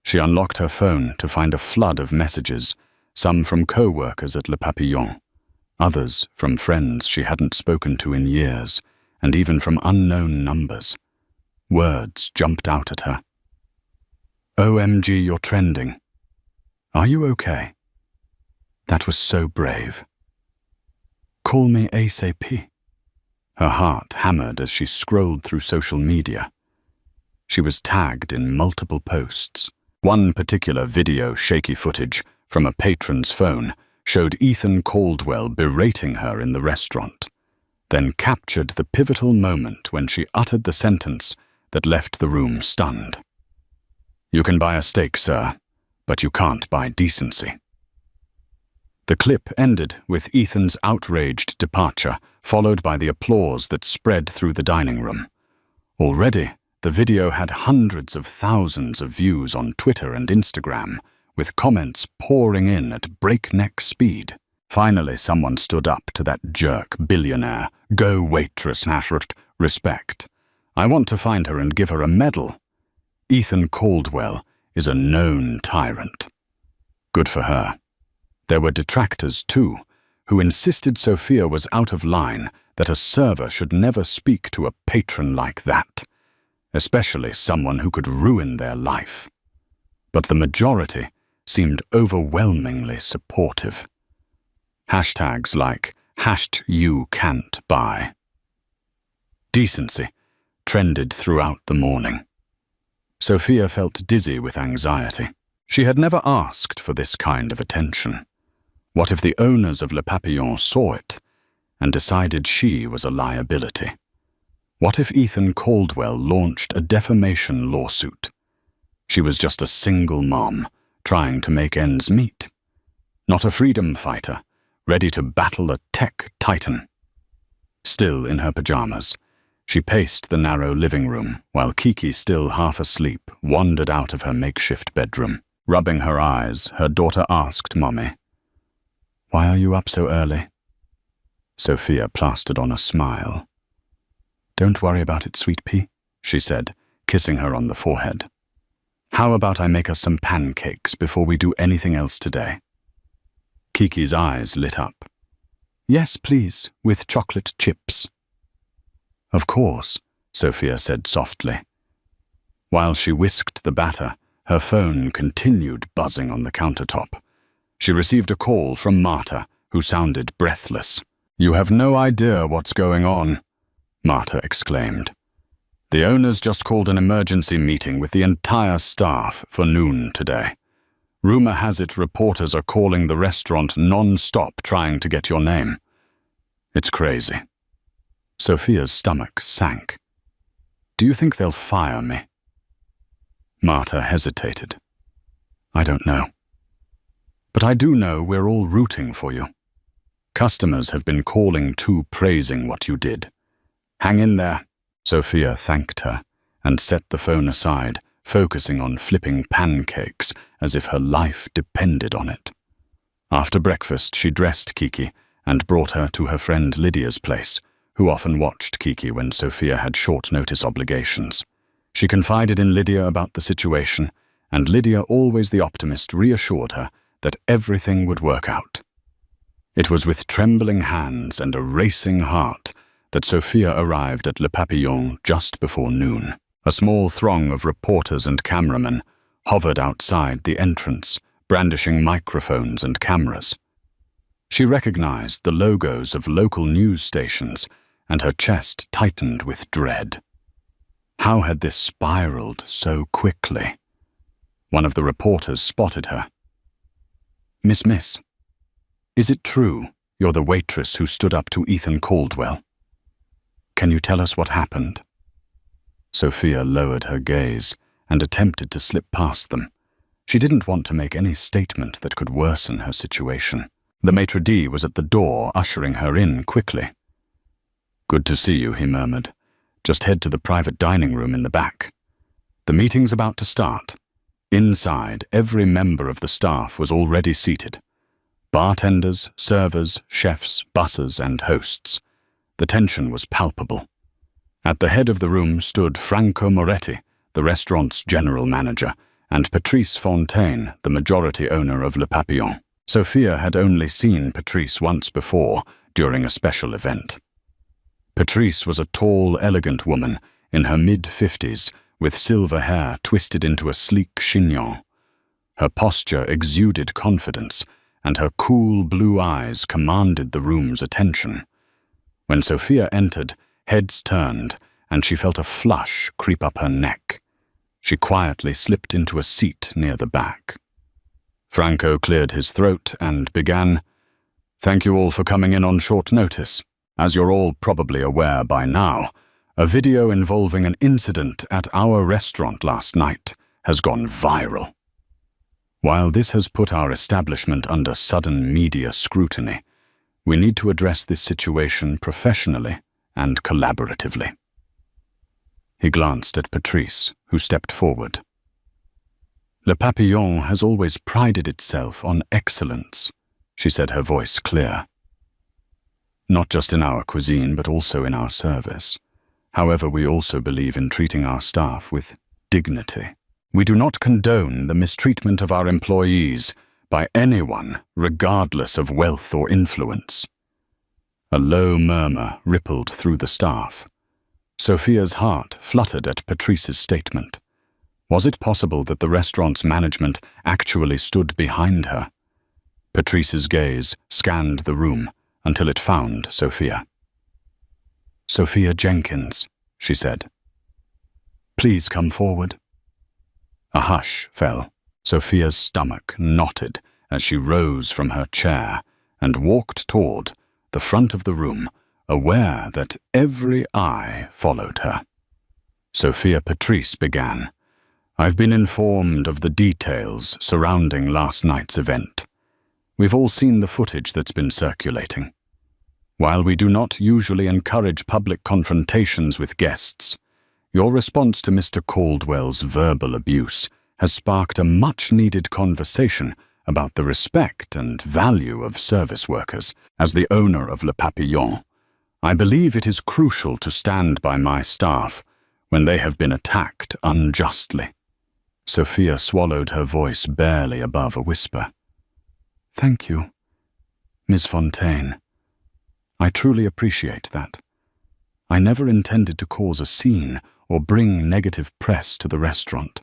She unlocked her phone to find a flood of messages, some from co-workers at Le Papillon, others from friends she hadn't spoken to in years, and even from unknown numbers. Words jumped out at her. "OMG, you're trending. Are you okay?" That was so brave. "Call me ASAP." Her heart hammered as she scrolled through social media. She was tagged in multiple posts. One particular video shaky footage from a patron's phone showed Ethan Caldwell berating her in the restaurant, then captured the pivotal moment when she uttered the sentence that left the room stunned. "You can buy a steak, sir, but you can't buy decency." The clip ended with Ethan's outraged departure, followed by the applause that spread through the dining room. Already, the video had hundreds of thousands of views on Twitter and Instagram, with comments pouring in at breakneck speed. Finally, someone stood up to that jerk Billionaire. "Go Waitress, respect. I want to find her and give her a medal. Ethan Caldwell is a known tyrant." Good for her. There were detractors, too, who insisted Sophia was out of line, that a server should never speak to a patron like that, especially someone who could ruin their life. But the majority seemed overwhelmingly supportive. Hashtags like #YouCan'tBuy. Decency trended throughout the morning. Sophia felt dizzy with anxiety. She had never asked for this kind of attention. What if the owners of Le Papillon saw it and decided she was a liability? What if Ethan Caldwell launched a defamation lawsuit? She was just a single mom, trying to make ends meet. Not a freedom fighter, ready to battle a tech titan. Still in her pajamas, she paced the narrow living room, while Kiki, still half asleep, wandered out of her makeshift bedroom. Rubbing her eyes, her daughter asked Mommy, "Why are you up so early?" Sophia plastered on a smile. "Don't worry about it, sweet pea," she said, kissing her on the forehead. "How about I make us some pancakes before we do anything else today?" Kiki's eyes lit up. "Yes, please, with chocolate chips." "Of course," Sophia said softly. While she whisked the batter, her phone continued buzzing on the countertop. She received a call from Marta, who sounded breathless. "You have no idea what's going on," Marta exclaimed. "The owners just called an emergency meeting with the entire staff for noon today. Rumor has it reporters are calling the restaurant non-stop trying to get your name. It's crazy." Sophia's stomach sank. "Do you think they'll fire me?" Marta hesitated. "I don't know. But I do know we're all rooting for you. Customers have been calling too, praising what you did. Hang in there." Sophia thanked her and set the phone aside, focusing on flipping pancakes as if her life depended on it. After breakfast, she dressed Kiki and brought her to her friend Lydia's place, who often watched Kiki when Sophia had short-notice obligations. She confided in Lydia about the situation, and Lydia, always the optimist, reassured her that everything would work out. It was with trembling hands and a racing heart that Sophia arrived at Le Papillon just before noon. A small throng of reporters and cameramen hovered outside the entrance, brandishing microphones and cameras. She recognized the logos of local news stations, and her chest tightened with dread. How had this spiraled so quickly? One of the reporters spotted her. Miss, is it true you're the waitress who stood up to Ethan Caldwell? Can you tell us what happened?" Sophia lowered her gaze and attempted to slip past them. She didn't want to make any statement that could worsen her situation. The maitre d' was at the door, ushering her in quickly. "Good to see you," he murmured. "Just head to the private dining room in the back. The meeting's about to start." Inside, every member of the staff was already seated. Bartenders, servers, chefs, bussers, and hosts. The tension was palpable. At the head of the room stood Franco Moretti, the restaurant's general manager, and Patrice Fontaine, the majority owner of Le Papillon. Sophia had only seen Patrice once before, during a special event. Patrice was a tall, elegant woman in her mid-50s, with silver hair twisted into a sleek chignon. Her posture exuded confidence, and her cool blue eyes commanded the room's attention. When Sophia entered, heads turned, and she felt a flush creep up her neck. She quietly slipped into a seat near the back. Franco cleared his throat and began, "Thank you all for coming in on short notice. As you're all probably aware by now, a video involving an incident at our restaurant last night has gone viral. While this has put our establishment under sudden media scrutiny, we need to address this situation professionally and collaboratively." He glanced at Patrice, who stepped forward. "Le Papillon has always prided itself on excellence," she said, her voice clear. "Not just in our cuisine, but also in our service. However, we also believe in treating our staff with dignity. We do not condone the mistreatment of our employees by anyone, regardless of wealth or influence." A low murmur rippled through the staff. Sophia's heart fluttered at Patrice's statement. Was it possible that the restaurant's management actually stood behind her? Patrice's gaze scanned the room until it found Sophia. "Sophia Jenkins," she said. "Please come forward." A hush fell. Sophia's stomach knotted as she rose from her chair and walked toward the front of the room, aware that every eye followed her. Sophia Patrice began, "I've been informed of the details surrounding last night's event. We've all seen the footage that's been circulating. While we do not usually encourage public confrontations with guests, your response to Mr. Caldwell's verbal abuse has sparked a much-needed conversation about the respect and value of service workers. As the owner of Le Papillon, I believe it is crucial to stand by my staff when they have been attacked unjustly." Sophia swallowed, her voice barely above a whisper. "Thank you, Ms. Fontaine. I truly appreciate that. I never intended to cause a scene or bring negative press to the restaurant.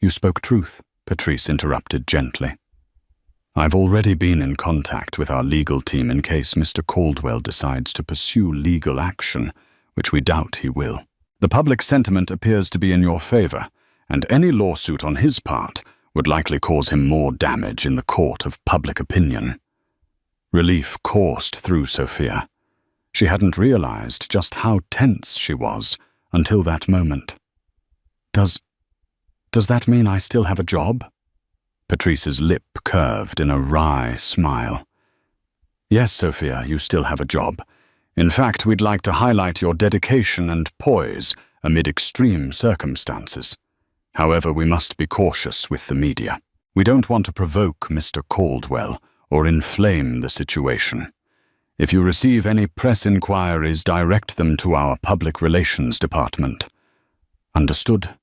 "You spoke truth," Patrice interrupted gently. "I've already been in contact with our legal team in case Mr. Caldwell decides to pursue legal action, which we doubt he will. The public sentiment appears to be in your favor, and any lawsuit on his part would likely cause him more damage in the court of public opinion." Relief coursed through Sophia. She hadn't realized just how tense she was until that moment. Does that mean I still have a job?" Patrice's lip curved in a wry smile. "Yes, Sophia, you still have a job. In fact, we'd like to highlight your dedication and poise amid extreme circumstances. However, we must be cautious with the media. We don't want to provoke Mr. Caldwell or inflame the situation. If you receive any press inquiries, direct them to our public relations department." "Understood?"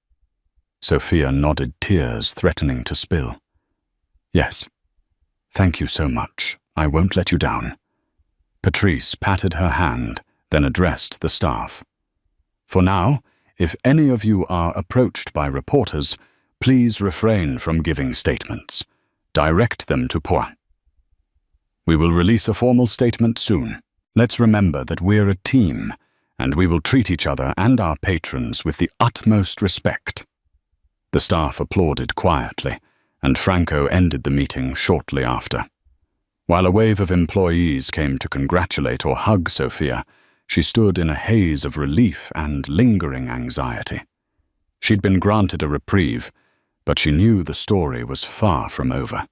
Sophia nodded, tears threatening to spill. "Yes. Thank you so much. I won't let you down." Patrice patted her hand, then addressed the staff. "For now, if any of you are approached by reporters, please refrain from giving statements. Direct them to Point. We will release a formal statement soon. Let's remember that we're a team, and we will treat each other and our patrons with the utmost respect." The staff applauded quietly, and Franco ended the meeting shortly after. While a wave of employees came to congratulate or hug Sophia, she stood in a haze of relief and lingering anxiety. She'd been granted a reprieve, but she knew the story was far from over.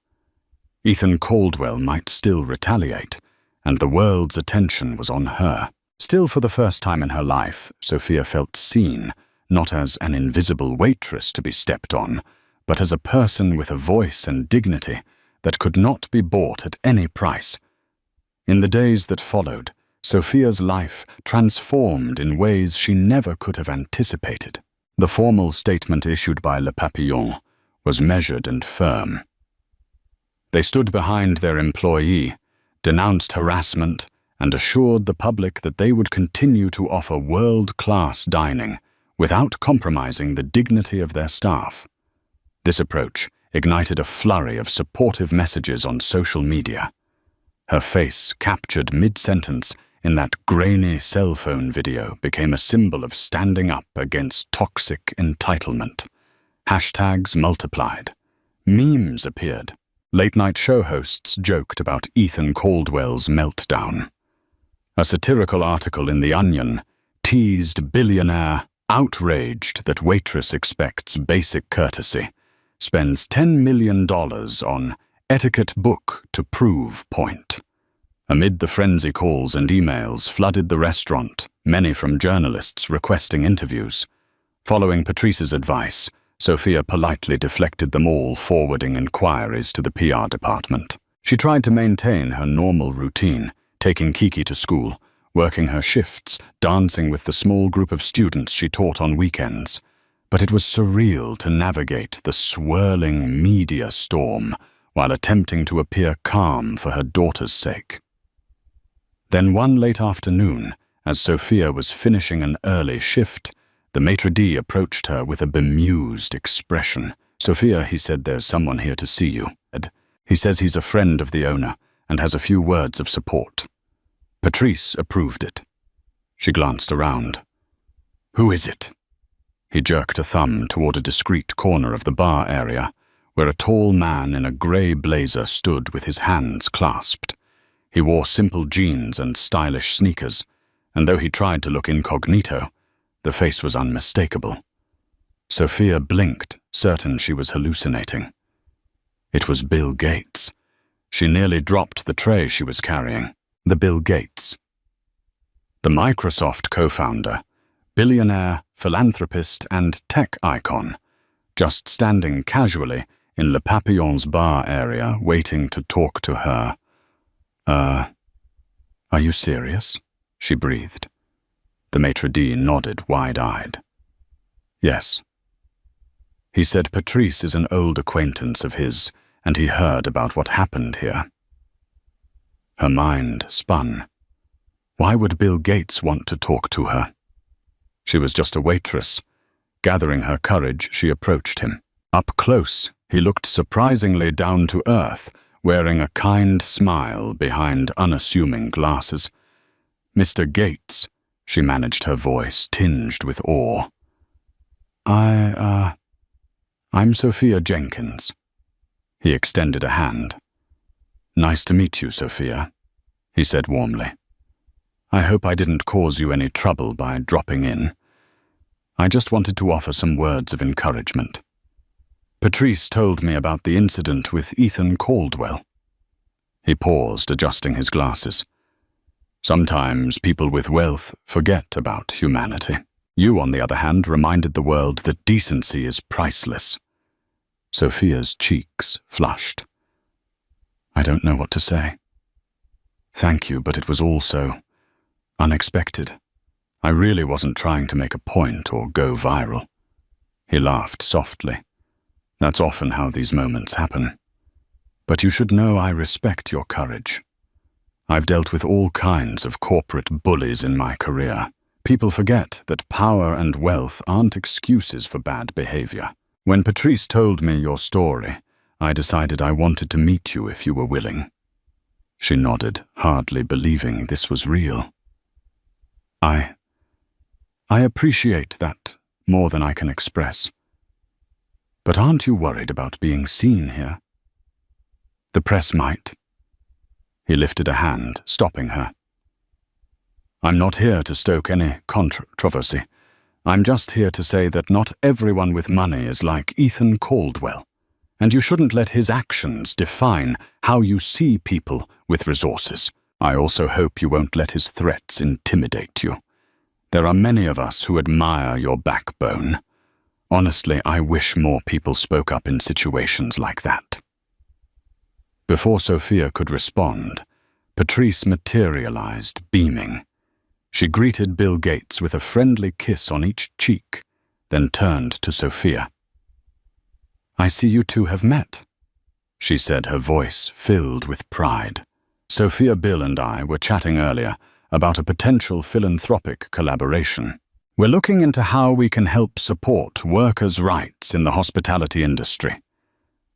Ethan Caldwell might still retaliate, and the world's attention was on her. Still, for the first time in her life, Sophia felt seen, not as an invisible waitress to be stepped on, but as a person with a voice and dignity that could not be bought at any price. In the days that followed, Sophia's life transformed in ways she never could have anticipated. The formal statement issued by Le Papillon was measured and firm. They stood behind their employee, denounced harassment, and assured the public that they would continue to offer world-class dining without compromising the dignity of their staff. This approach ignited a flurry of supportive messages on social media. Her face, captured mid-sentence in that grainy cell phone video, became a symbol of standing up against toxic entitlement. Hashtags multiplied. Memes appeared. Late-night show hosts joked about Ethan Caldwell's meltdown. A satirical article in The Onion teased Billionaire, outraged that Waitress expects basic courtesy, spends $10 million on etiquette book to prove point. Amid the frenzy, calls and emails flooded the restaurant, many from journalists requesting interviews. Following Patrice's advice, Sophia politely deflected them all, forwarding inquiries to the PR department. She tried to maintain her normal routine, taking Kiki to school, working her shifts, dancing with the small group of students she taught on weekends. But it was surreal to navigate the swirling media storm while attempting to appear calm for her daughter's sake. Then one late afternoon, as Sophia was finishing an early shift, the maitre d' approached her with a bemused expression. "Sophia," he said, "there's someone here to see you. He says he's a friend of the owner and has a few words of support." Patrice approved it. She glanced around. "Who is it?" He jerked a thumb toward a discreet corner of the bar area, where a tall man in a grey blazer stood with his hands clasped. He wore simple jeans and stylish sneakers, and though he tried to look incognito, the face was unmistakable. Sophia blinked, certain she was hallucinating. It was Bill Gates. She nearly dropped the tray she was carrying. The Bill Gates. The Microsoft co-founder, billionaire, philanthropist, and tech icon, just standing casually in Le Papillon's bar area, waiting to talk to her. Are you serious?" she breathed. The maitre d' nodded wide-eyed. "Yes." He said Patrice is an old acquaintance of his, and he heard about what happened here. Her mind spun. Why would Bill Gates want to talk to her? She was just a waitress. Gathering her courage, she approached him. Up close, he looked surprisingly down to earth, wearing a kind smile behind unassuming glasses. "Mr. Gates," she managed, her voice tinged with awe. I'm Sophia Jenkins." He extended a hand. "Nice to meet you, Sophia," he said warmly. "I hope I didn't cause you any trouble by dropping in. I just wanted to offer some words of encouragement. Patrice told me about the incident with Ethan Caldwell." He paused, adjusting his glasses. "Sometimes people with wealth forget about humanity. You, on the other hand, reminded the world that decency is priceless." Sophia's cheeks flushed. "I don't know what to say. Thank you, but it was all so unexpected. I really wasn't trying to make a point or go viral." He laughed softly. "That's often how these moments happen. But you should know I respect your courage. I've dealt with all kinds of corporate bullies in my career. People forget that power and wealth aren't excuses for bad behavior. When Patrice told me your story, I decided I wanted to meet you if you were willing." She nodded, hardly believing this was real. I appreciate that more than I can express. But aren't you worried about being seen here? The press might." He lifted a hand, stopping her. "I'm not here to stoke any controversy. I'm just here to say that not everyone with money is like Ethan Caldwell, and you shouldn't let his actions define how you see people with resources. I also hope you won't let his threats intimidate you. There are many of us who admire your backbone. Honestly, I wish more people spoke up in situations like that." Before Sophia could respond, Patrice materialized, beaming. She greeted Bill Gates with a friendly kiss on each cheek, then turned to Sophia. "I see you two have met," she said, her voice filled with pride. "Sophia, Bill, and I were chatting earlier about a potential philanthropic collaboration. We're looking into how we can help support workers' rights in the hospitality industry.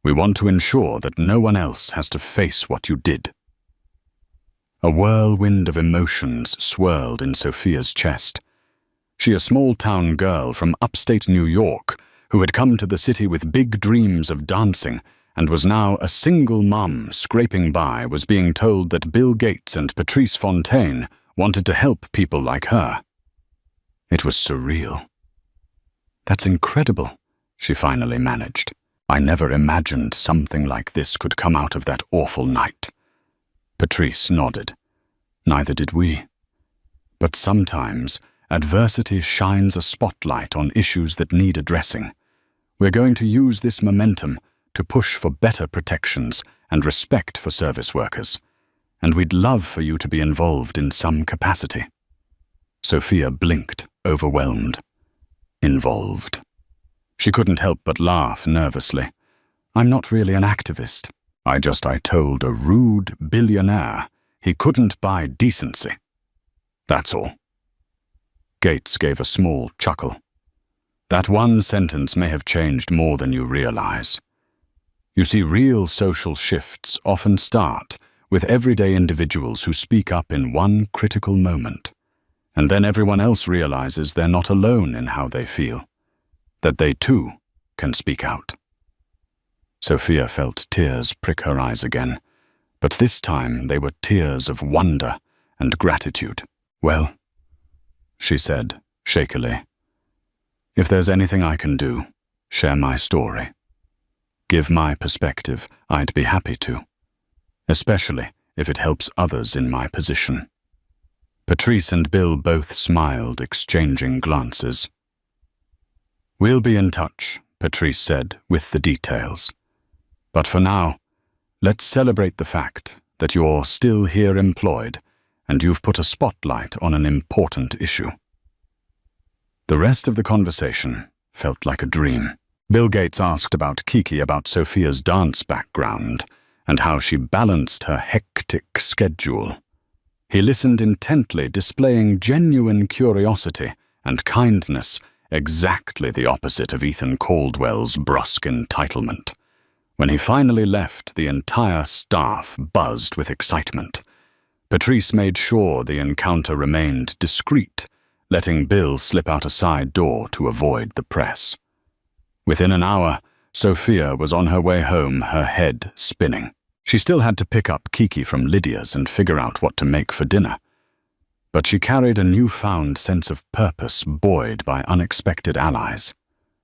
We want to ensure that no one else has to face what you did." A whirlwind of emotions swirled in Sophia's chest. She, a small-town girl from upstate New York, who had come to the city with big dreams of dancing and was now a single mom scraping by, was being told that Bill Gates and Patrice Fontaine wanted to help people like her. It was surreal. "That's incredible," she finally managed. "I never imagined something like this could come out of that awful night." Patrice nodded. "Neither did we. But sometimes adversity shines a spotlight on issues that need addressing. We're going to use this momentum to push for better protections and respect for service workers, and we'd love for you to be involved in some capacity." Sophia blinked, overwhelmed. Involved. She couldn't help but laugh nervously. "I'm not really an activist. I told a rude billionaire he couldn't buy decency. That's all." Gates gave a small chuckle. "That one sentence may have changed more than you realize. You see, real social shifts often start with everyday individuals who speak up in one critical moment, and then everyone else realizes they're not alone in how they feel, that they too can speak out." Sophia felt tears prick her eyes again, but this time they were tears of wonder and gratitude. "Well," she said, shakily, "if there's anything I can do, share my story. Give my perspective, I'd be happy to, especially if it helps others in my position." Patrice and Bill both smiled, exchanging glances. "We'll be in touch," Patrice said, "with the details. But for now, let's celebrate the fact that you're still here employed and you've put a spotlight on an important issue." The rest of the conversation felt like a dream. Bill Gates asked about Kiki, about Sophia's dance background, and how she balanced her hectic schedule. He listened intently, displaying genuine curiosity and kindness, exactly the opposite of Ethan Caldwell's brusque entitlement. When he finally left, the entire staff buzzed with excitement. Patrice made sure the encounter remained discreet, letting Bill slip out a side door to avoid the press. Within an hour, Sophia was on her way home, her head spinning. She still had to pick up Kiki from Lydia's and figure out what to make for dinner. But she carried a newfound sense of purpose, buoyed by unexpected allies.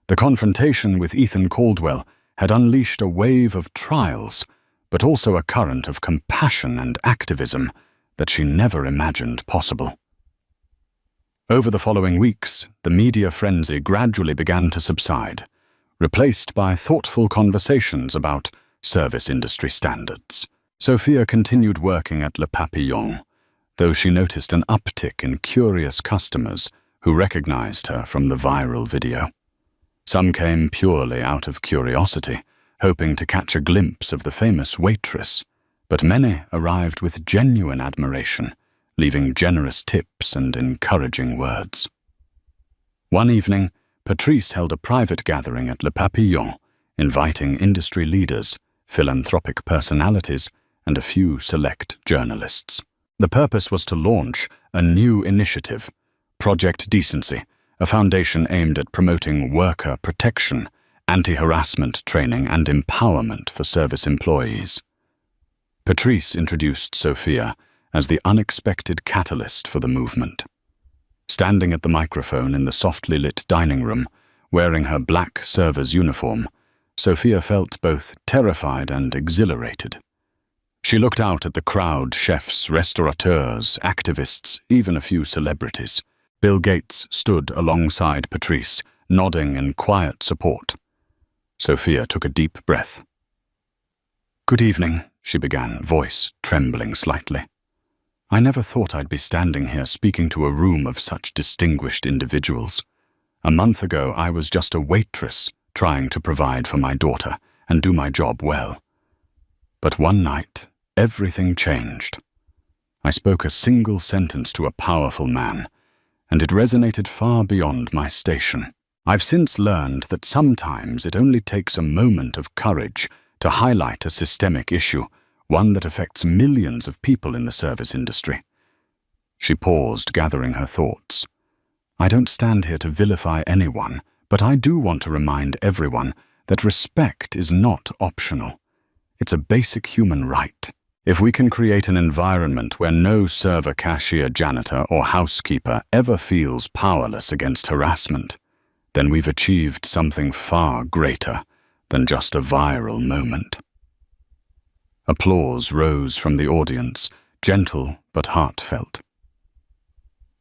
The confrontation with Ethan Caldwell had unleashed a wave of trials, but also a current of compassion and activism that she never imagined possible. Over the following weeks, the media frenzy gradually began to subside, replaced by thoughtful conversations about service industry standards. Sophia continued working at Le Papillon, though she noticed an uptick in curious customers who recognized her from the viral video. Some came purely out of curiosity, hoping to catch a glimpse of the famous Waitress, but many arrived with genuine admiration, leaving generous tips and encouraging words. One evening, Patrice held a private gathering at Le Papillon, inviting industry leaders, philanthropic personalities, and a few select journalists. The purpose was to launch a new initiative, Project Decency, a foundation aimed at promoting worker protection, anti-harassment training, and empowerment for service employees. Patrice introduced Sophia as the unexpected catalyst for the movement. Standing at the microphone in the softly lit dining room, wearing her black server's uniform, Sophia felt both terrified and exhilarated. She looked out at the crowd, chefs, restaurateurs, activists, even a few celebrities. Bill Gates stood alongside Patrice, nodding in quiet support. Sophia took a deep breath. "Good evening," she began, voice trembling slightly. "I never thought I'd be standing here speaking to a room of such distinguished individuals. A month ago, I was just a waitress trying to provide for my daughter and do my job well. But one night, everything changed. I spoke a single sentence to a powerful man, and it resonated far beyond my station. I've since learned that sometimes it only takes a moment of courage to highlight a systemic issue, one that affects millions of people in the service industry." She paused, gathering her thoughts. "I don't stand here to vilify anyone, but I do want to remind everyone that respect is not optional. It's a basic human right. If we can create an environment where no server, cashier, janitor, or housekeeper ever feels powerless against harassment, then we've achieved something far greater than just a viral moment." Applause rose from the audience, gentle but heartfelt.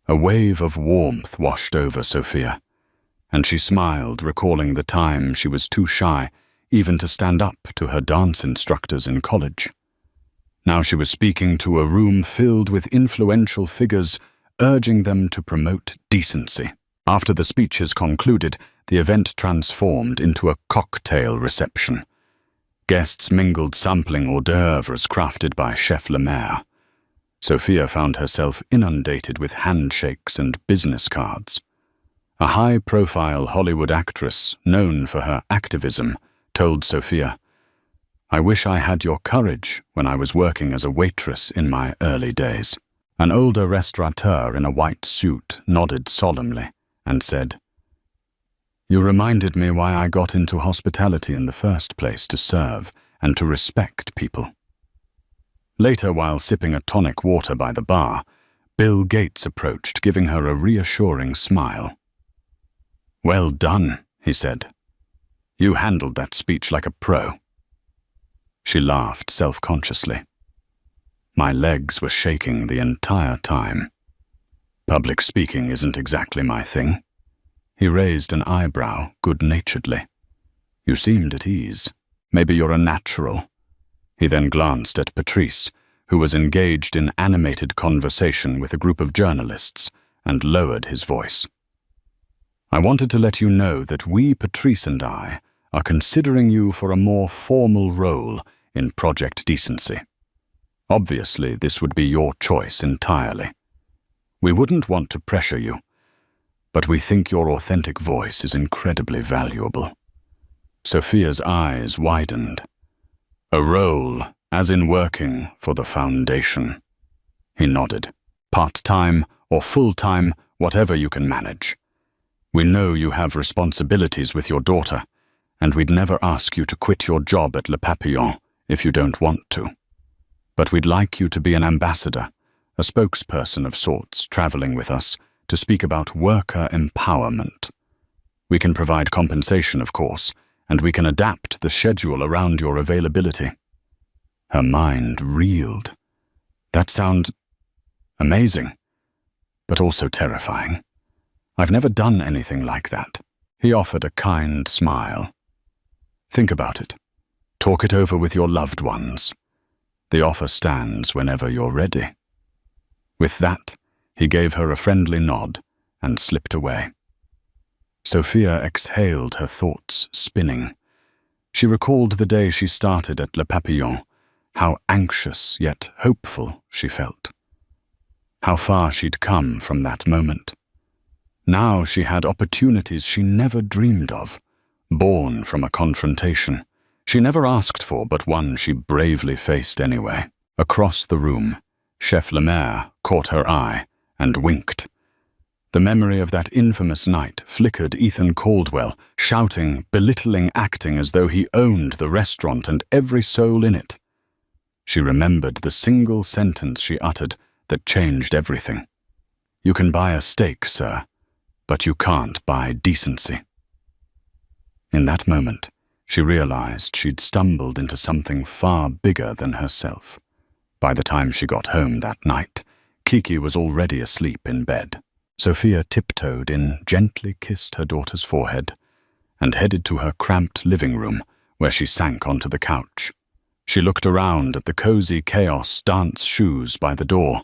A wave of warmth washed over Sophia, and she smiled, recalling the time she was too shy even to stand up to her dance instructors in college. Now she was speaking to a room filled with influential figures, urging them to promote decency. After the speeches concluded, the event transformed into a cocktail reception. Guests mingled sampling hors d'oeuvres crafted by Chef Lemaire. Sophia found herself inundated with handshakes and business cards. A high-profile Hollywood actress, known for her activism, told Sophia, "I wish I had your courage when I was working as a waitress in my early days." An older restaurateur in a white suit nodded solemnly and said, "You reminded me why I got into hospitality in the first place, to serve and to respect people." Later, while sipping a tonic water by the bar, Bill Gates approached, giving her a reassuring smile. "Well done," he said. "You handled that speech like a pro." She laughed self-consciously. "My legs were shaking the entire time. Public speaking isn't exactly my thing." He raised an eyebrow good-naturedly. "You seemed at ease. Maybe you're a natural." He then glanced at Patrice, who was engaged in animated conversation with a group of journalists, and lowered his voice. "I wanted to let you know that we, Patrice and I, are considering you for a more formal role in Project Decency. Obviously, this would be your choice entirely. We wouldn't want to pressure you, but we think your authentic voice is incredibly valuable." Sophia's eyes widened. "A role, as in working for the foundation." He nodded. "Part-time or full-time, whatever you can manage. We know you have responsibilities with your daughter, and we'd never ask you to quit your job at Le Papillon if you don't want to. But we'd like you to be an ambassador, a spokesperson of sorts, traveling with us to speak about worker empowerment. We can provide compensation, of course, and we can adapt the schedule around your availability." Her mind reeled. That sounds amazing, but also terrifying. I've never done anything like that. He offered a kind smile. "Think about it. Talk it over with your loved ones. The offer stands whenever you're ready." With that, he gave her a friendly nod and slipped away. Sophia exhaled, her thoughts spinning. She recalled the day she started at Le Papillon, how anxious yet hopeful she felt. How far she'd come from that moment. Now she had opportunities she never dreamed of, born from a confrontation she never asked for, but one she bravely faced anyway. Across the room, Chef Lemaire caught her eye and winked. The memory of that infamous night flickered Ethan Caldwell, shouting, belittling acting as though he owned the restaurant and every soul in it. She remembered the single sentence she uttered that changed everything. You can buy a steak, sir, but you can't buy decency. In that moment, she realized she'd stumbled into something far bigger than herself. By the time she got home that night, Kiki was already asleep in bed. Sophia tiptoed in, gently kissed her daughter's forehead, and headed to her cramped living room, where she sank onto the couch. She looked around at the cozy chaos dance shoes by the door,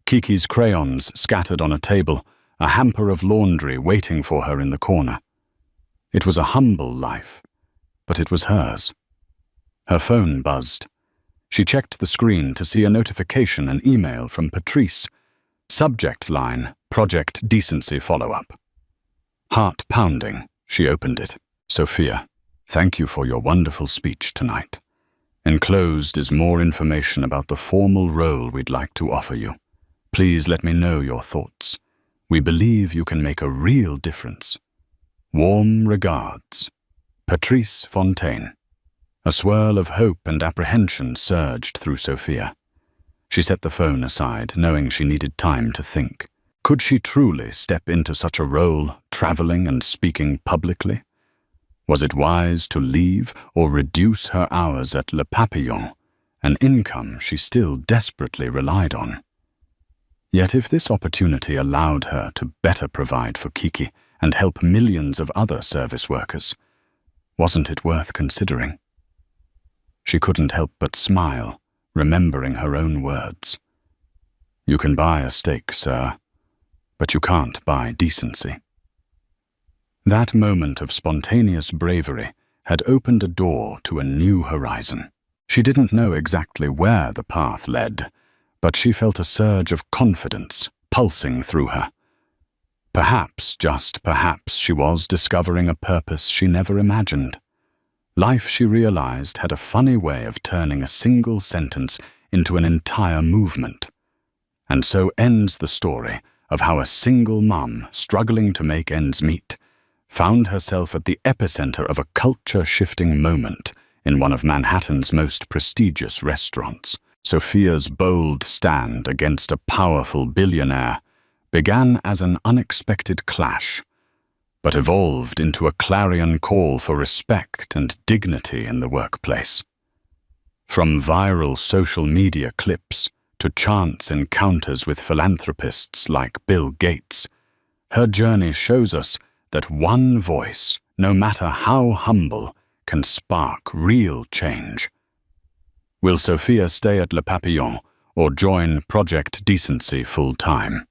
Kiki's crayons scattered on a table, a hamper of laundry waiting for her in the corner. It was a humble life, but it was hers. Her phone buzzed. She checked the screen to see a notification, an email from Patrice. Subject line, Project Decency Follow-up. Heart pounding, she opened it. Sophia, thank you for your wonderful speech tonight. Enclosed is more information about the formal role we'd like to offer you. Please let me know your thoughts. We believe you can make a real difference. Warm regards, Patrice Fontaine. A swirl of hope and apprehension surged through Sophia. She set the phone aside, knowing she needed time to think. Could she truly step into such a role, traveling and speaking publicly? Was it wise to leave or reduce her hours at Le Papillon, an income she still desperately relied on? Yet if this opportunity allowed her to better provide for Kiki and help millions of other service workers, wasn't it worth considering? She couldn't help but smile, remembering her own words. You can buy a steak, sir, but you can't buy decency. That moment of spontaneous bravery had opened a door to a new horizon. She didn't know exactly where the path led, but she felt a surge of confidence pulsing through her. Perhaps, just perhaps, she was discovering a purpose she never imagined. Life, she realized, had a funny way of turning a single sentence into an entire movement. And so ends the story of how a single mom, struggling to make ends meet, found herself at the epicenter of a culture-shifting moment in one of Manhattan's most prestigious restaurants. Sophia's bold stand against a powerful billionaire began as an unexpected clash, but evolved into a clarion call for respect and dignity in the workplace. From viral social media clips to chance encounters with philanthropists like Bill Gates, her journey shows us that one voice, no matter how humble, can spark real change. Will Sophia stay at Le Papillon or join Project Decency full-time?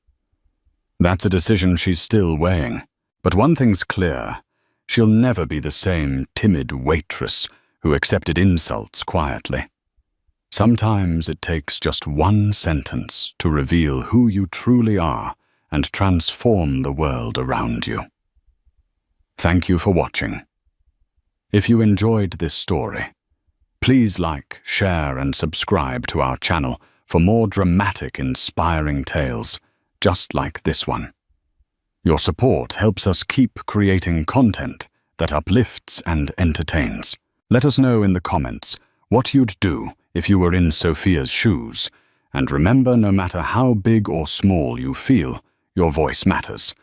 That's a decision she's still weighing. But one thing's clear, she'll never be the same timid waitress who accepted insults quietly. Sometimes it takes just one sentence to reveal who you truly are and transform the world around you. Thank you for watching. If you enjoyed this story, please like, share, and subscribe to our channel for more dramatic, inspiring tales just like this one. Your support helps us keep creating content that uplifts and entertains. Let us know in the comments what you'd do if you were in Sophia's shoes. And remember, no matter how big or small you feel, your voice matters.